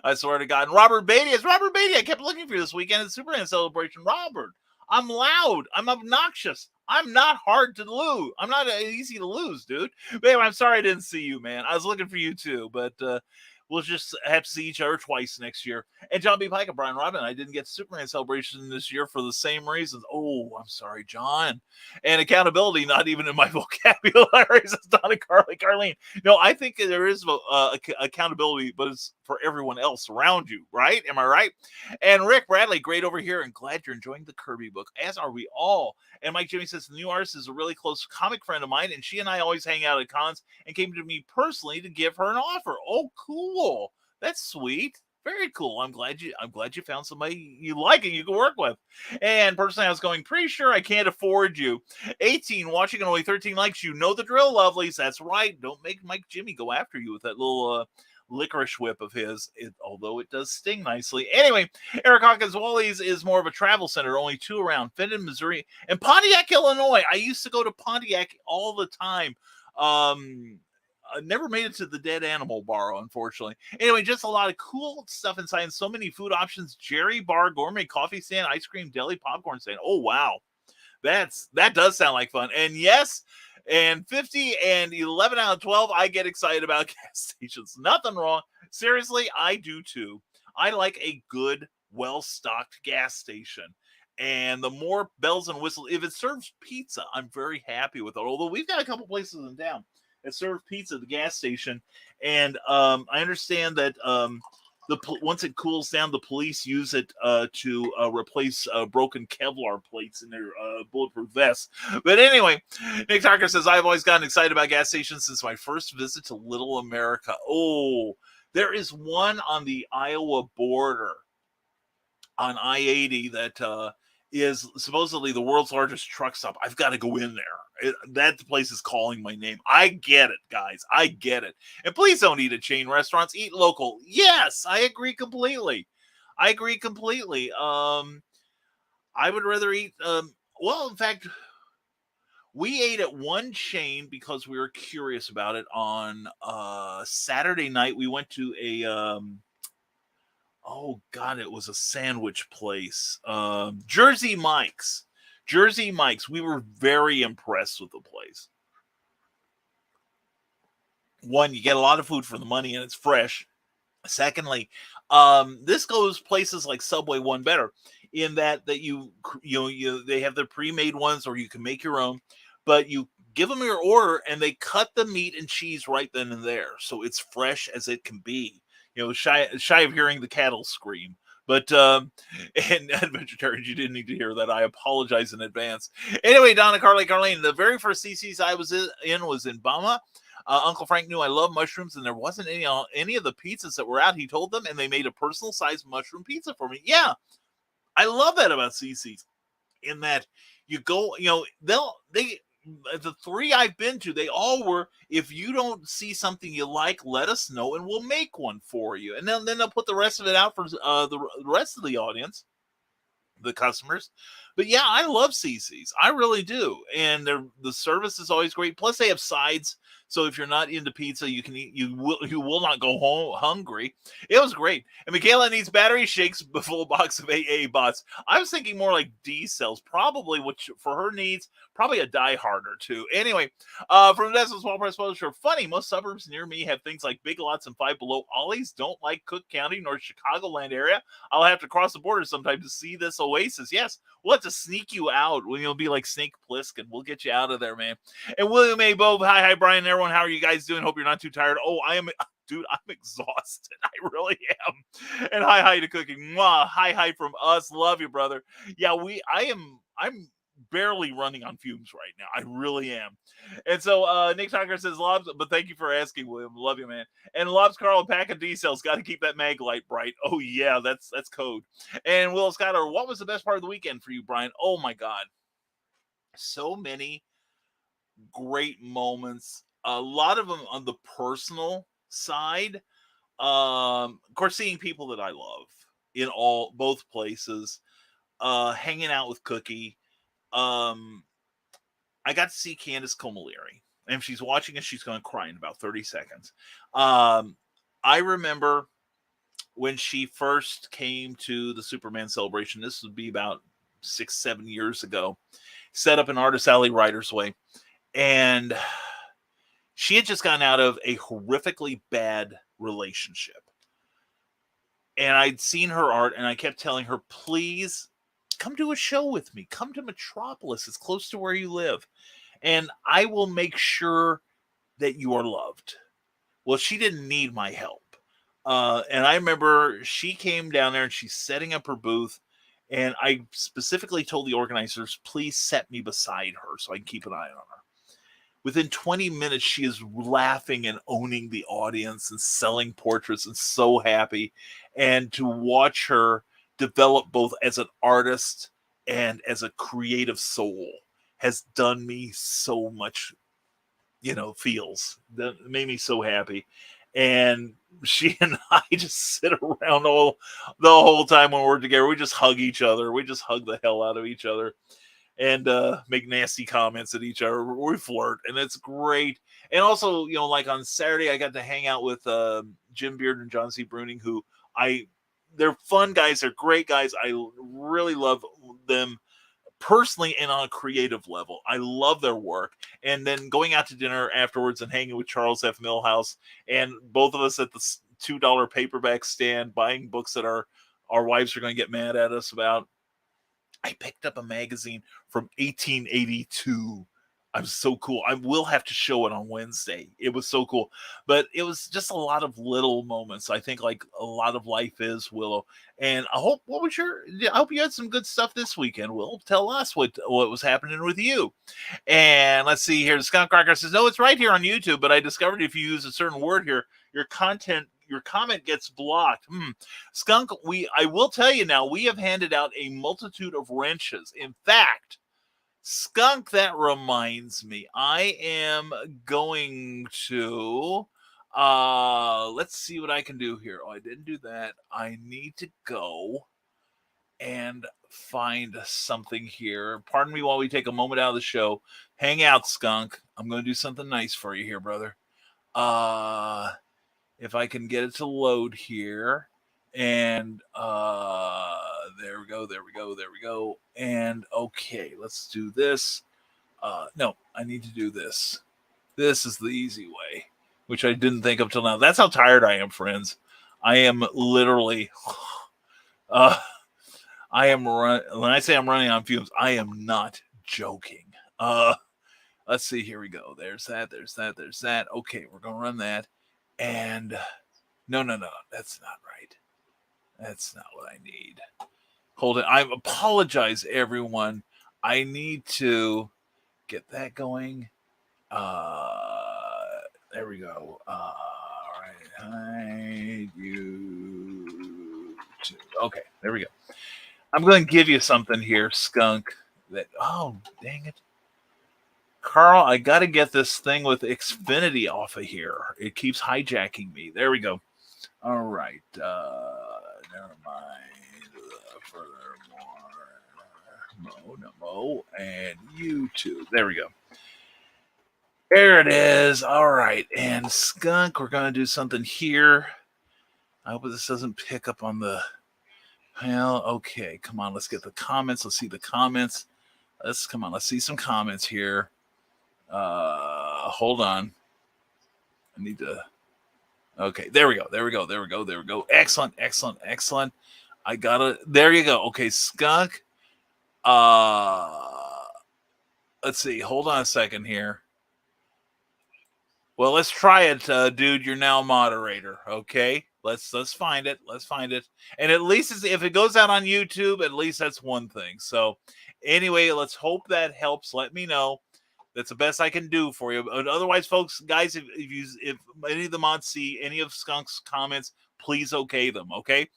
I swear to God. And Robert Beatty. It's Robert Beatty. I kept looking for you this weekend at Superman Celebration. Robert, I'm loud. I'm obnoxious. I'm not hard to lose. I'm not easy to lose, dude. But anyway, I'm sorry I didn't see you, man. I was looking for you too, but we'll just have to see each other twice next year. And John B. Pike and Brian Robin, I didn't get Superman Celebration this year for the same reasons. Oh, I'm sorry, John. And accountability, not even in my vocabulary, says Donna Carlene. No, I think there is accountability, but it's for everyone else around you, right? Am I right? And Rick Bradley, great over here, and glad you're enjoying the Kirby book, as are we all. And Mike Jimmy says, the new artist is a really close comic friend of mine, and she and I always hang out at cons and came to me personally to give her an offer. Oh, cool. That's sweet. Very cool. I'm glad you found somebody you like and you can work with. And personally, I was going, pretty sure I can't afford you. 18, watching and only 13 likes. You know the drill, lovelies. That's right. Don't make Mike Jimmy go after you with that little licorice whip of his, although it does sting nicely. Anyway, Eric Hawkins Wally's is more of a travel center, only 2 around, Fenton, Missouri, and Pontiac, Illinois. I used to go to Pontiac all the time. I never made it to the Dead Animal Bar, unfortunately. Anyway, just a lot of cool stuff inside and so many food options. Jerry Bar, gourmet coffee stand, ice cream, deli, popcorn stand. Oh, wow. That does sound like fun. And yes, and 50 and 11 out of 12, I get excited about gas stations. Nothing wrong. Seriously, I do too. I like a good, well-stocked gas station. And the more bells and whistles, if it serves pizza, I'm very happy with it. Although we've got a couple places in town that serve pizza at the gas station. And I understand that once it cools down, the police use it to replace broken Kevlar plates in their bulletproof vests. But anyway, Nick Tucker says, I've always gotten excited about gas stations since my first visit to Little America. Oh, there is one on the Iowa border on I-80 that is supposedly the world's largest truck stop. I've got to go in there. That place is calling my name. I get it, guys. I get it. And please don't eat at chain restaurants. Eat local. Yes, I agree completely. I would rather eat. Well, in fact, we ate at one chain because we were curious about it. On Saturday night, we went to a oh God, it was a sandwich place. Jersey Mike's. We were very impressed with the place. One, you get a lot of food for the money and it's fresh. Secondly, this goes places like Subway one better in that they have their pre-made ones, or you can make your own, but you give them your order and they cut the meat and cheese right then and there, so it's fresh as it can be. Shy of hearing the cattle scream. But and vegetarians, you didn't need to hear that. I apologize in advance. Anyway, Donna, Carly, Carlene, the very first CC's I was in was in Bama. Uncle Frank knew I love mushrooms, and there wasn't any of the pizzas that were out. He told them, and they made a personal sized mushroom pizza for me. Yeah, I love that about CC's. In that you go, they the three I've been to, they all were. If you don't see something you like, let us know, and we'll make one for you. And then they'll put the rest of it out for the rest of the audience, the customers. But yeah, I love CC's. I really do. And the service is always great. Plus they have sides. So if you're not into pizza, you can eat, you will not go home hungry. It was great. And Michaela needs battery shakes, a full box of AA bots. I was thinking more like D cells, probably, which for her needs, probably a Die Hard or two. Anyway, from the Desert Small Press Publisher, funny, most suburbs near me have things like Big Lots and Five Below. Ollie's don't like Cook County nor Chicagoland area. I'll have to cross the border sometime to see this oasis. Yes, we'll have to sneak you out when you'll be like Snake Plissken. We'll get you out of there, man. And William A. Bove, hi, Brian, everyone. How are you guys doing? Hope you're not too tired. Oh, I am, dude, I'm exhausted. I really am. And hi to Cooking. Mwah. Hi from us. Love you, brother. Yeah, I'm barely running on fumes right now. I really am. And so Nick Tucker says, Lobs, but thank you for asking, William. Love you, man. And Lobs Carl, a pack of D cells. Got to keep that mag light bright. Oh, yeah, that's code. And Will Skyler, what was the best part of the weekend for you, Brian? Oh, my God. So many great moments. A lot of them on the personal side. Of course, seeing people that I love in both places. Hanging out with Cookie. I got to see Candace Comaleri. And if she's watching us, she's going to cry in about 30 seconds. I remember when she first came to the Superman celebration. This would be about 6-7 years ago. Set up an Artist Alley Writer's Way. And she had just gotten out of a horrifically bad relationship. And I'd seen her art, and I kept telling her, please come do a show with me. Come to Metropolis. It's close to where you live. And I will make sure that you are loved. Well, she didn't need my help. And I remember she came down there and she's setting up her booth. And I specifically told the organizers, please set me beside her so I can keep an eye on her. Within 20 minutes, she is laughing and owning the audience and selling portraits and so happy. And to watch her develop both as an artist and as a creative soul has done me so much, feels. That made me so happy. And she and I just sit around the whole time when we're together. We just hug each other. We just hug the hell out of each other. And make nasty comments at each other. We flirt, and it's great. And also, like on Saturday, I got to hang out with Jim Beard and John C. Bruning, who they're fun guys. They're great guys. I really love them personally and on a creative level. I love their work. And then going out to dinner afterwards and hanging with Charles F. Millhouse, and both of us at the $2 paperback stand buying books that our wives are going to get mad at us about. I picked up a magazine from 1882. I'm so cool. I will have to show it on Wednesday. It was so cool. But it was just a lot of little moments. I think like a lot of life is, Willow. And I hope you had some good stuff this weekend, Will. Tell us what was happening with you. And let's see here. Skunk Cracker says, no, it's right here on YouTube, but I discovered if you use a certain word here, your comment gets blocked. Skunk, I will tell you now, we have handed out a multitude of wrenches. In fact, Skunk, that reminds me, I am going to, let's see what I can do here. Oh, I didn't do that. I need to go and find something here. Pardon me while we take a moment out of the show. Hang out, Skunk. I'm going to do something nice for you here, brother. If I can get it to load here. And there we go. And okay, let's do this. No, I need to do this. This is the easy way, which I didn't think of till now. That's how tired I am, friends. I am literally, uh, when I say I'm running on fumes, I am not joking. Let's see, here we go. There's that. Okay, we're going to run that. And no, that's not right. That's not what I need. Hold it. I apologize, everyone. I need to get that going. There we go. All right. Okay, there we go. I'm going to give you something here, skunk. Oh, dang it. Carl, I got to get this thing with Xfinity off of here. It keeps hijacking me. There we go. All right. Never mind. Furthermore. Mo, and YouTube. There we go. There it is. All right. And skunk, we're going to do something here. I hope this doesn't pick up on the... Well, okay. Come on. Let's get the comments. Let's see the comments. Let's see some comments here. Hold on. I need to... Okay, there we go. Excellent. I got it. There you go. Okay, skunk. Let's see. Hold on a second here. Well, let's try it, dude. You're now moderator. Okay, let's find it. And at least if it goes out on YouTube, at least that's one thing. So, anyway, let's hope that helps. Let me know. That's the best I can do for you. But otherwise, folks, guys, if any of the mods see any of Skunk's comments, please okay them. Okay.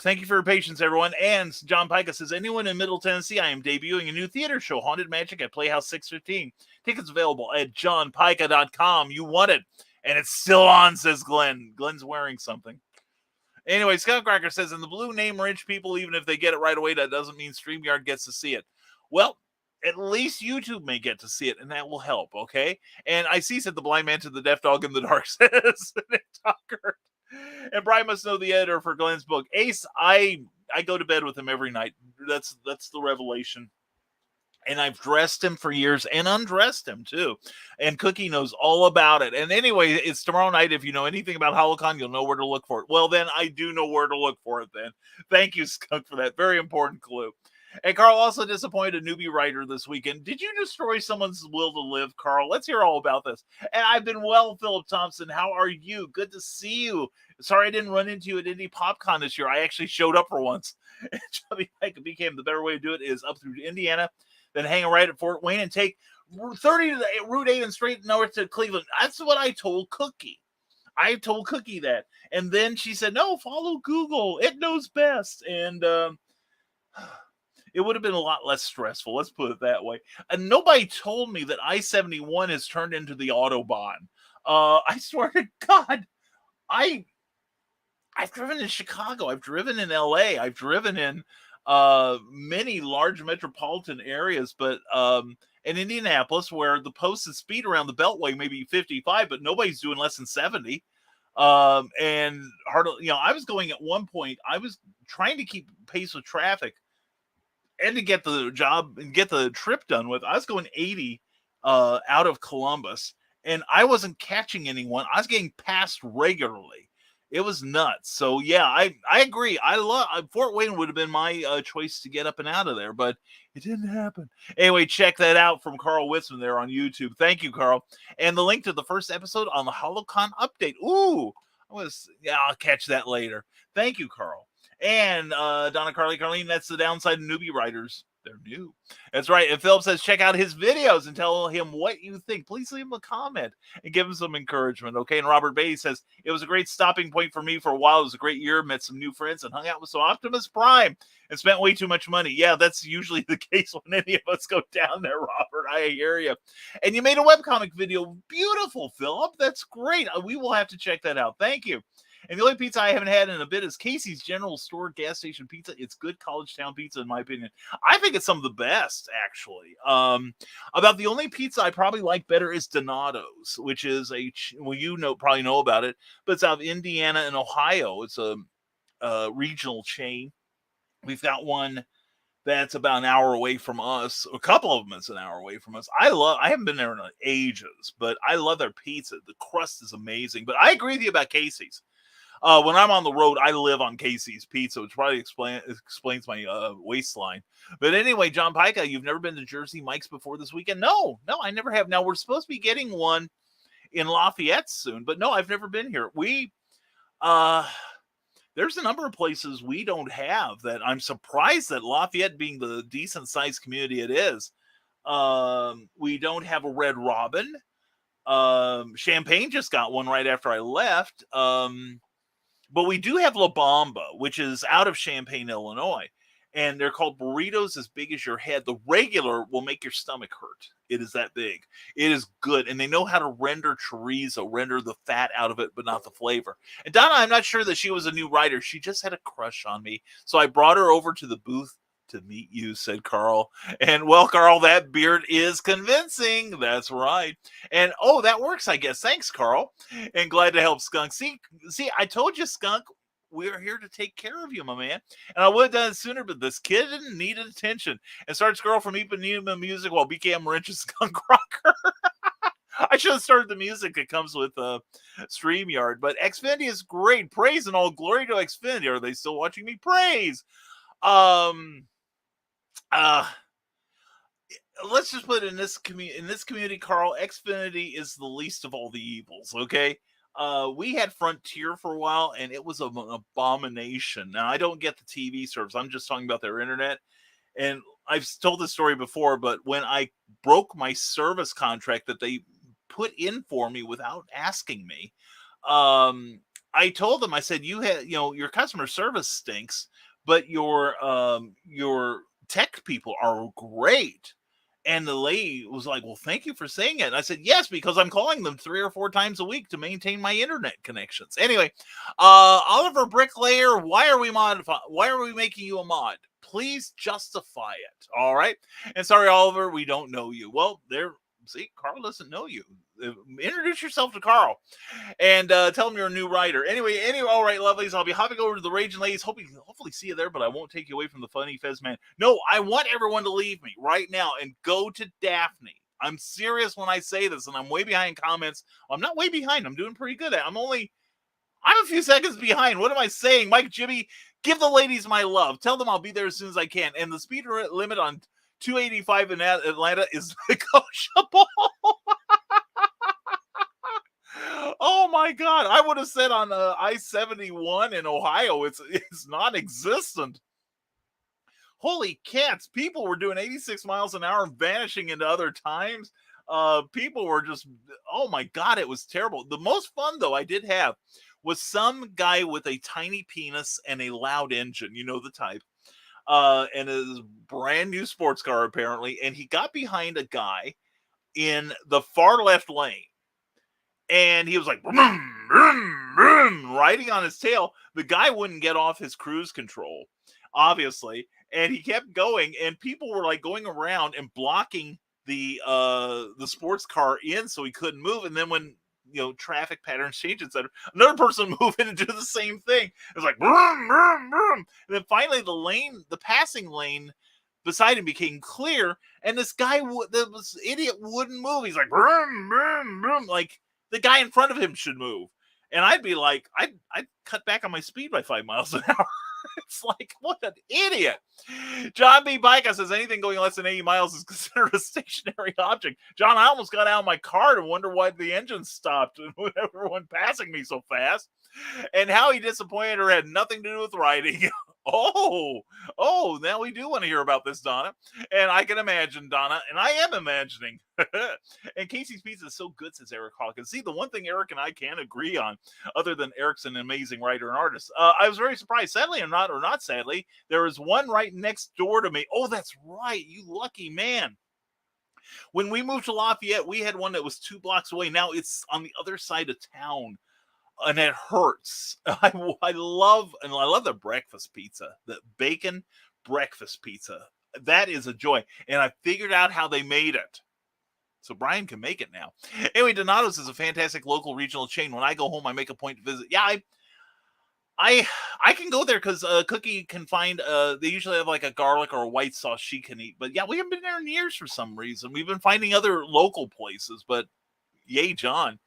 Thank you for your patience, everyone. And John Pica says, anyone in Middle Tennessee, I am debuting a new theater show, Haunted Magic at Playhouse 615. Tickets available at johnpica.com. You want it. And it's still on, says Glenn. Glenn's wearing something. Anyway, Skunkcracker says, in the blue, name rich people, even if they get it right away, that doesn't mean StreamYard gets to see it. Well, at least YouTube may get to see it, and that will help, okay? And I see, said the blind man to the deaf dog in the dark, says Nick Tucker. And Brian must know the editor for Glenn's book. Ace, I go to bed with him every night. That's the revelation. And I've dressed him for years and undressed him, too. And Cookie knows all about it. And anyway, it's tomorrow night. If you know anything about HoloCon, you'll know where to look for it. Well, then I do know where to look for it then. Thank you, Skunk, for that very important clue. And Carl also disappointed a newbie writer this weekend. Did you destroy someone's will to live, Carl? Let's hear all about this. And I've been well, Philip Thompson. How are you? Good to see you. Sorry I didn't run into you at Indie PopCon this year. I actually showed up for once. And Chubby Mike became the better way to do it is up through Indiana, then hang right at Fort Wayne and take 30 to Route 8 and straight north to Cleveland. That's what I told Cookie. I told Cookie that. And then she said, no, follow Google. It knows best. And, it would have been a lot less stressful. Let's put it that way. And nobody told me that I-71 has turned into the Autobahn. I swear to God, I've driven in Chicago. I've driven in LA. I've driven in many large metropolitan areas, but in Indianapolis, where the posted speed around the Beltway may be 55, but nobody's doing less than 70. And hardly, I was going at one point. I was trying to keep pace with traffic. And to get the job and get the trip done with, I was going 80 out of Columbus, and I wasn't catching anyone. I was getting passed regularly. It was nuts. So yeah, I agree. I love Fort Wayne would have been my choice to get up and out of there, but it didn't happen. Anyway, check that out from Carl Witzman there on YouTube. Thank you, Carl. And the link to the first episode on the HoloCon update. Ooh, I'll catch that later. Thank you, Carl. And Donna Carlene, that's the downside of newbie writers. They're new. That's right. And Philip says, check out his videos and tell him what you think. Please leave him a comment and give him some encouragement. Okay. And Robert Bay says, it was a great stopping point for me for a while. It was a great year. Met some new friends and hung out with some Optimus Prime and spent way too much money. Yeah, that's usually the case when any of us go down there, Robert. I hear you. And you made a webcomic video. Beautiful, Philip. That's great. We will have to check that out. Thank you. And the only pizza I haven't had in a bit is Casey's General Store gas station pizza. It's good college town pizza, in my opinion. I think it's some of the best, actually. About the only pizza I probably like better is Donato's, which is probably know about it, but it's out of Indiana and Ohio. It's a regional chain. We've got one that's about an hour away from us. A couple of them is an hour away from us. I haven't been there in ages, but I love their pizza. The crust is amazing. But I agree with you about Casey's. When I'm on the road, I live on Casey's Pizza, which probably explains my waistline. But anyway, John Pica, you've never been to Jersey Mike's before this weekend? No, I never have. Now, we're supposed to be getting one in Lafayette soon, but no, I've never been here. There's a number of places we don't have that I'm surprised that Lafayette, being the decent sized community it is, we don't have a Red Robin. Champaign just got one right after I left. But we do have La Bamba, which is out of Champaign, Illinois. And they're called burritos as big as your head. The regular will make your stomach hurt. It is that big. It is good. And they know how to render chorizo, render the fat out of it, but not the flavor. And Donna, I'm not sure that she was a new writer. She just had a crush on me. So I brought her over to the booth to meet you, said Carl. And well, Carl, that beard is convincing. That's right. And oh, that works, I guess. Thanks, Carl. And glad to help, Skunk. See, I told you, Skunk, we're here to take care of you, my man. And I would have done it sooner, but this kid needed attention. And starts girl from Ipanema music while BKM wrenches Skunk Rocker. I should have started the music that comes with StreamYard. But Xfinity is great. Praise and all glory to Xfinity. Are they still watching me? Praise. Let's just put it in this community, Carl, Xfinity is the least of all the evils, okay? We had Frontier for a while, and it was an abomination. Now, I don't get the TV service. I'm just talking about their internet. And I've told this story before, but when I broke my service contract that they put in for me without asking me, I told them, I said, your customer service stinks, but your tech people are great. And the lady was like, well, thank you for saying it. And I said, yes, because I'm calling them 3 or 4 times a week to maintain my internet connections. Anyway, Oliver Bricklayer, why are we making you a mod? Please justify it. All right. And sorry, Oliver, we don't know you. Well, see, Carl doesn't know you. Introduce yourself to Carl and tell him you're a new writer. Anyway, all right, lovelies. I'll be hopping over to the Raging Ladies. Hopefully see you there, but I won't take you away from the funny Fez man. No, I want everyone to leave me right now and go to Daphne. I'm serious when I say this, and I'm way behind comments. I'm not way behind. I'm doing pretty good at it. I'm a few seconds behind. What am I saying? Mike, Jimmy, give the ladies my love. Tell them I'll be there as soon as I can. And the speed limit on 285 in Atlanta is negotiable. Oh my God. I would have said on I-71 in Ohio, it's non-existent. Holy cats. People were doing 86 miles an hour, vanishing into other times. People were just, oh my God, it was terrible. The most fun, though, I did have was some guy with a tiny penis and a loud engine. You know the type. And a brand new sports car, apparently. And he got behind a guy in the far left lane. And he was like, vroom, vroom, vroom, riding on his tail. The guy wouldn't get off his cruise control, obviously. And he kept going. And people were like going around and blocking the sports car in so he couldn't move. And then when traffic patterns change, etc., another person move in and do the same thing. It was like vroom, vroom, vroom. And then finally the passing lane beside him became clear, and this guy this idiot wouldn't move. He's like vroom, vroom, vroom, like the guy in front of him should move. And I'd be like, I'd cut back on my speed by 5 miles an hour. It's like, what an idiot. John B. Bica says anything going less than 80 miles is considered a stationary object. John, I almost got out of my car to wonder why the engine stopped and everyone passing me so fast. And how he disappointed her had nothing to do with riding. Oh, now we do want to hear about this, Donna. And I can imagine, Donna, and I am imagining. And Casey's Pizza is so good, says Eric Hawkins. See, the one thing Eric and I can agree on, other than Eric's an amazing writer and artist, I was very surprised. Sadly, or not sadly, there is one right next door to me. Oh, that's right. You lucky man. When we moved to Lafayette, we had one that was 2 blocks away. Now it's on the other side of town. And it hurts. I love the breakfast pizza, the bacon breakfast pizza. That is a joy. And I figured out how they made it. So Brian can make it now. Anyway, Donato's is a fantastic local regional chain. When I go home, I make a point to visit. Yeah, I can go there because Cookie can find, they usually have like a garlic or a white sauce she can eat. But yeah, we haven't been there in years for some reason. We've been finding other local places, but Yay, John.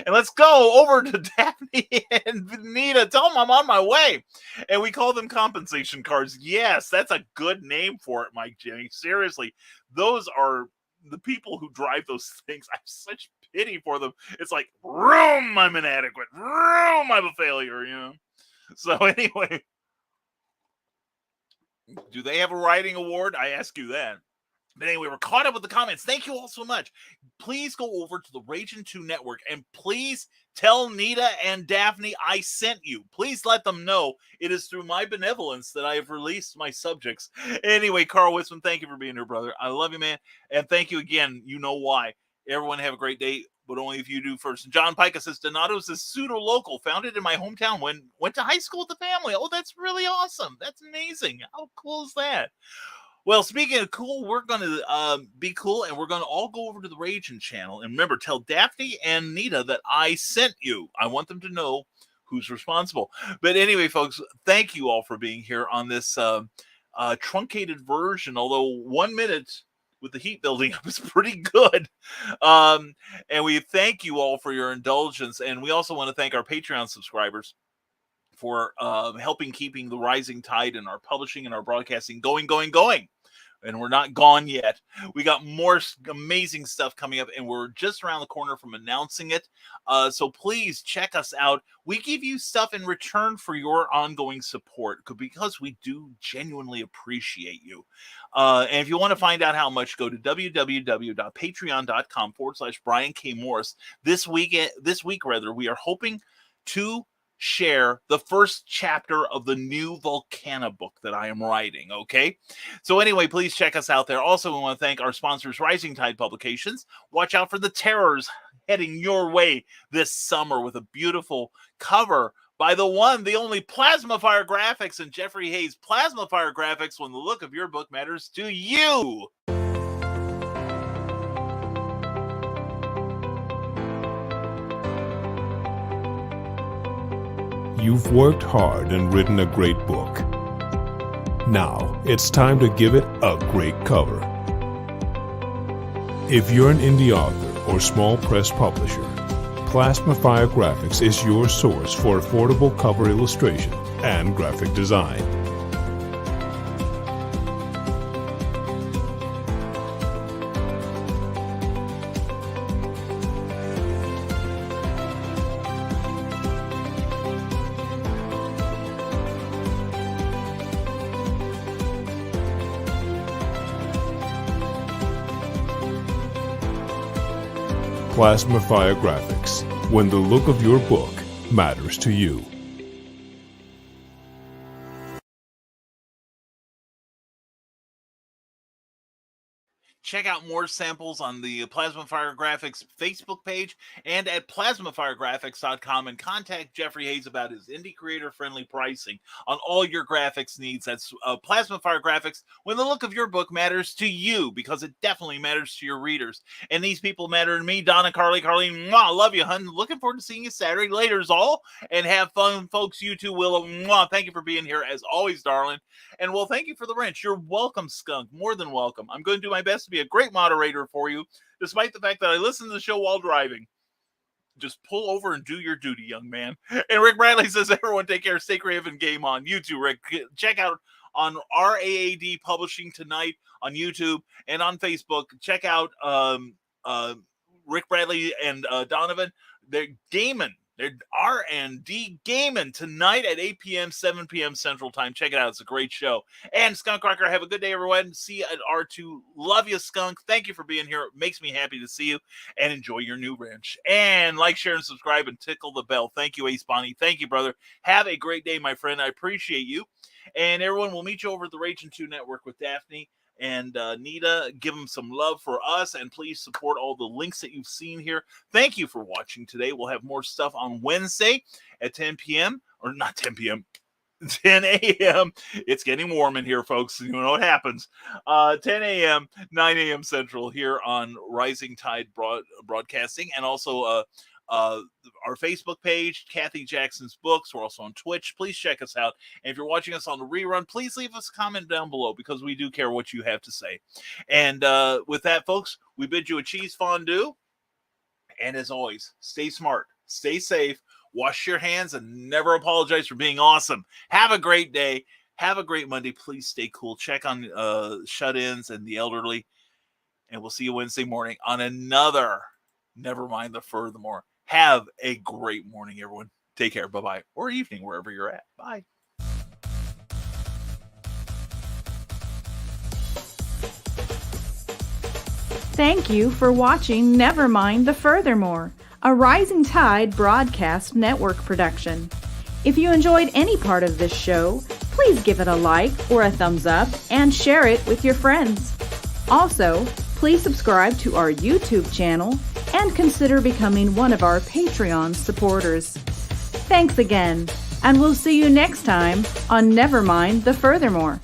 And let's go over to Daphne and Nita. Tell them I'm on my way. And we call them compensation cards. Yes, that's a good name for it, Mike Jimmy. Seriously, those are the people who drive those things. I have such pity for them. It's like, room, I'm inadequate. Room, I'm a failure, you know. So anyway, do they have a writing award? I ask you that. But anyway, we're caught up with the comments. Thank you all so much. Please go over to the Raging 2 Network and please tell Nita and Daphne I sent you. Please let them know it is through my benevolence that I have released my subjects. Anyway, Carl Wisman, thank you for being here, brother. I love you, man. And thank you again. You know why. Everyone have a great day, but only if you do first. And John Pica says, Donato's is pseudo-local, founded in my hometown went to high school with the family. Oh, that's really awesome. That's amazing. How cool is that? Well, speaking of cool, we're going to be cool, and we're going to all go over to the Raging channel. And remember, tell Daphne and Nita that I sent you. I want them to know who's responsible. But anyway, folks, thank you all for being here on this truncated version, although 1 minute with the heat building up is pretty good. And we thank you all for your indulgence. And we also want to thank our Patreon subscribers for helping keeping the rising tide in our publishing and our broadcasting going. And we're not gone yet. We got more amazing stuff coming up, and we're just around the corner from announcing it. So please check us out. We give you stuff in return for your ongoing support because we do genuinely appreciate you. And if you want to find out how much, go to www.patreon.com/Brian K. Morris. This week, we are hoping to share the first chapter of the new Volcana book that I am writing, okay? So anyway, please check us out there. Also, we want to thank our sponsors, Rising Tide Publications. Watch out for the terrors heading your way this summer with a beautiful cover by the one, the only Plasma Fire Graphics and Jeffrey Hayes. Plasma Fire Graphics, when the look of your book matters to you. You've worked hard and written a great book. Now, it's time to give it a great cover. If you're an indie author or small press publisher, Plasma Fire Graphics is your source for affordable cover illustration and graphic design. Plasma Fire Graphics, when the look of your book matters to you. Check out more samples on the Plasma Fire Graphics Facebook page and at plasmafiregraphics.com, and contact Jeffrey Hayes about his indie creator-friendly pricing on all your graphics needs. That's Plasma Fire Graphics, when the look of your book matters to you, because it definitely matters to your readers. And these people matter to me. Donna, Carly, mwah, love you, hun. Looking forward to seeing you Saturday. Laters all, and have fun, folks. You too, Willow. Mwah. Thank you for being here, as always, darling. And, well, thank you for the wrench. You're welcome, Skunk. More than welcome. I'm going to do my best to be a great moderator for you, despite the fact that I listen to the show while driving. Just pull over and do your duty, young man. And Rick Bradley says, everyone take care, stay creative, and game on. You too, Rick. Check out on RAAD Publishing tonight on YouTube and on Facebook. Check out Rick Bradley and Donovan. They're gaming. They're R&D gaming tonight at 8 p.m., 7 p.m. Central Time. Check it out. It's a great show. And Skunk Rocker, have a good day, everyone. See you at R2. Love you, Skunk. Thank you for being here. It makes me happy to see you. And enjoy your new wrench. And like, share, and subscribe, and tickle the bell. Thank you, Ace Bonnie. Thank you, brother. Have a great day, my friend. I appreciate you. And everyone, will meet you over at the Raging 2 Network with Daphne and Nita. Give them some love for us, and please support all the links that you've seen here. Thank you for watching today. We'll have more stuff on Wednesday at 10 p.m. or not 10 p.m. 10 a.m. It's getting warm in here, folks. You know what happens. 10 a.m., 9 a.m. Central here on Rising Tide Broadcasting, and also our Facebook page, Kathy Jackson's Books. We're also on Twitch. Please check us out. And if you're watching us on the rerun, please leave us a comment down below, because we do care what you have to say. And with that, folks, we bid you a cheese fondue. And as always, stay smart, stay safe, wash your hands, and never apologize for being awesome. Have a great day. Have a great Monday. Please stay cool. Check on shut-ins and the elderly. And we'll see you Wednesday morning on another Never Mind the Furthermore. Have a great morning, everyone. Take care. Bye-bye. Or evening, wherever you're at. Bye. Thank you for watching Never Mind the Furthermore, a Rising Tide Broadcast Network production. If you enjoyed any part of this show, please give it a like or a thumbs up and share it with your friends. Also, please subscribe to our YouTube channel and consider becoming one of our Patreon supporters. Thanks again, and we'll see you next time on Never Mind the Furthermore.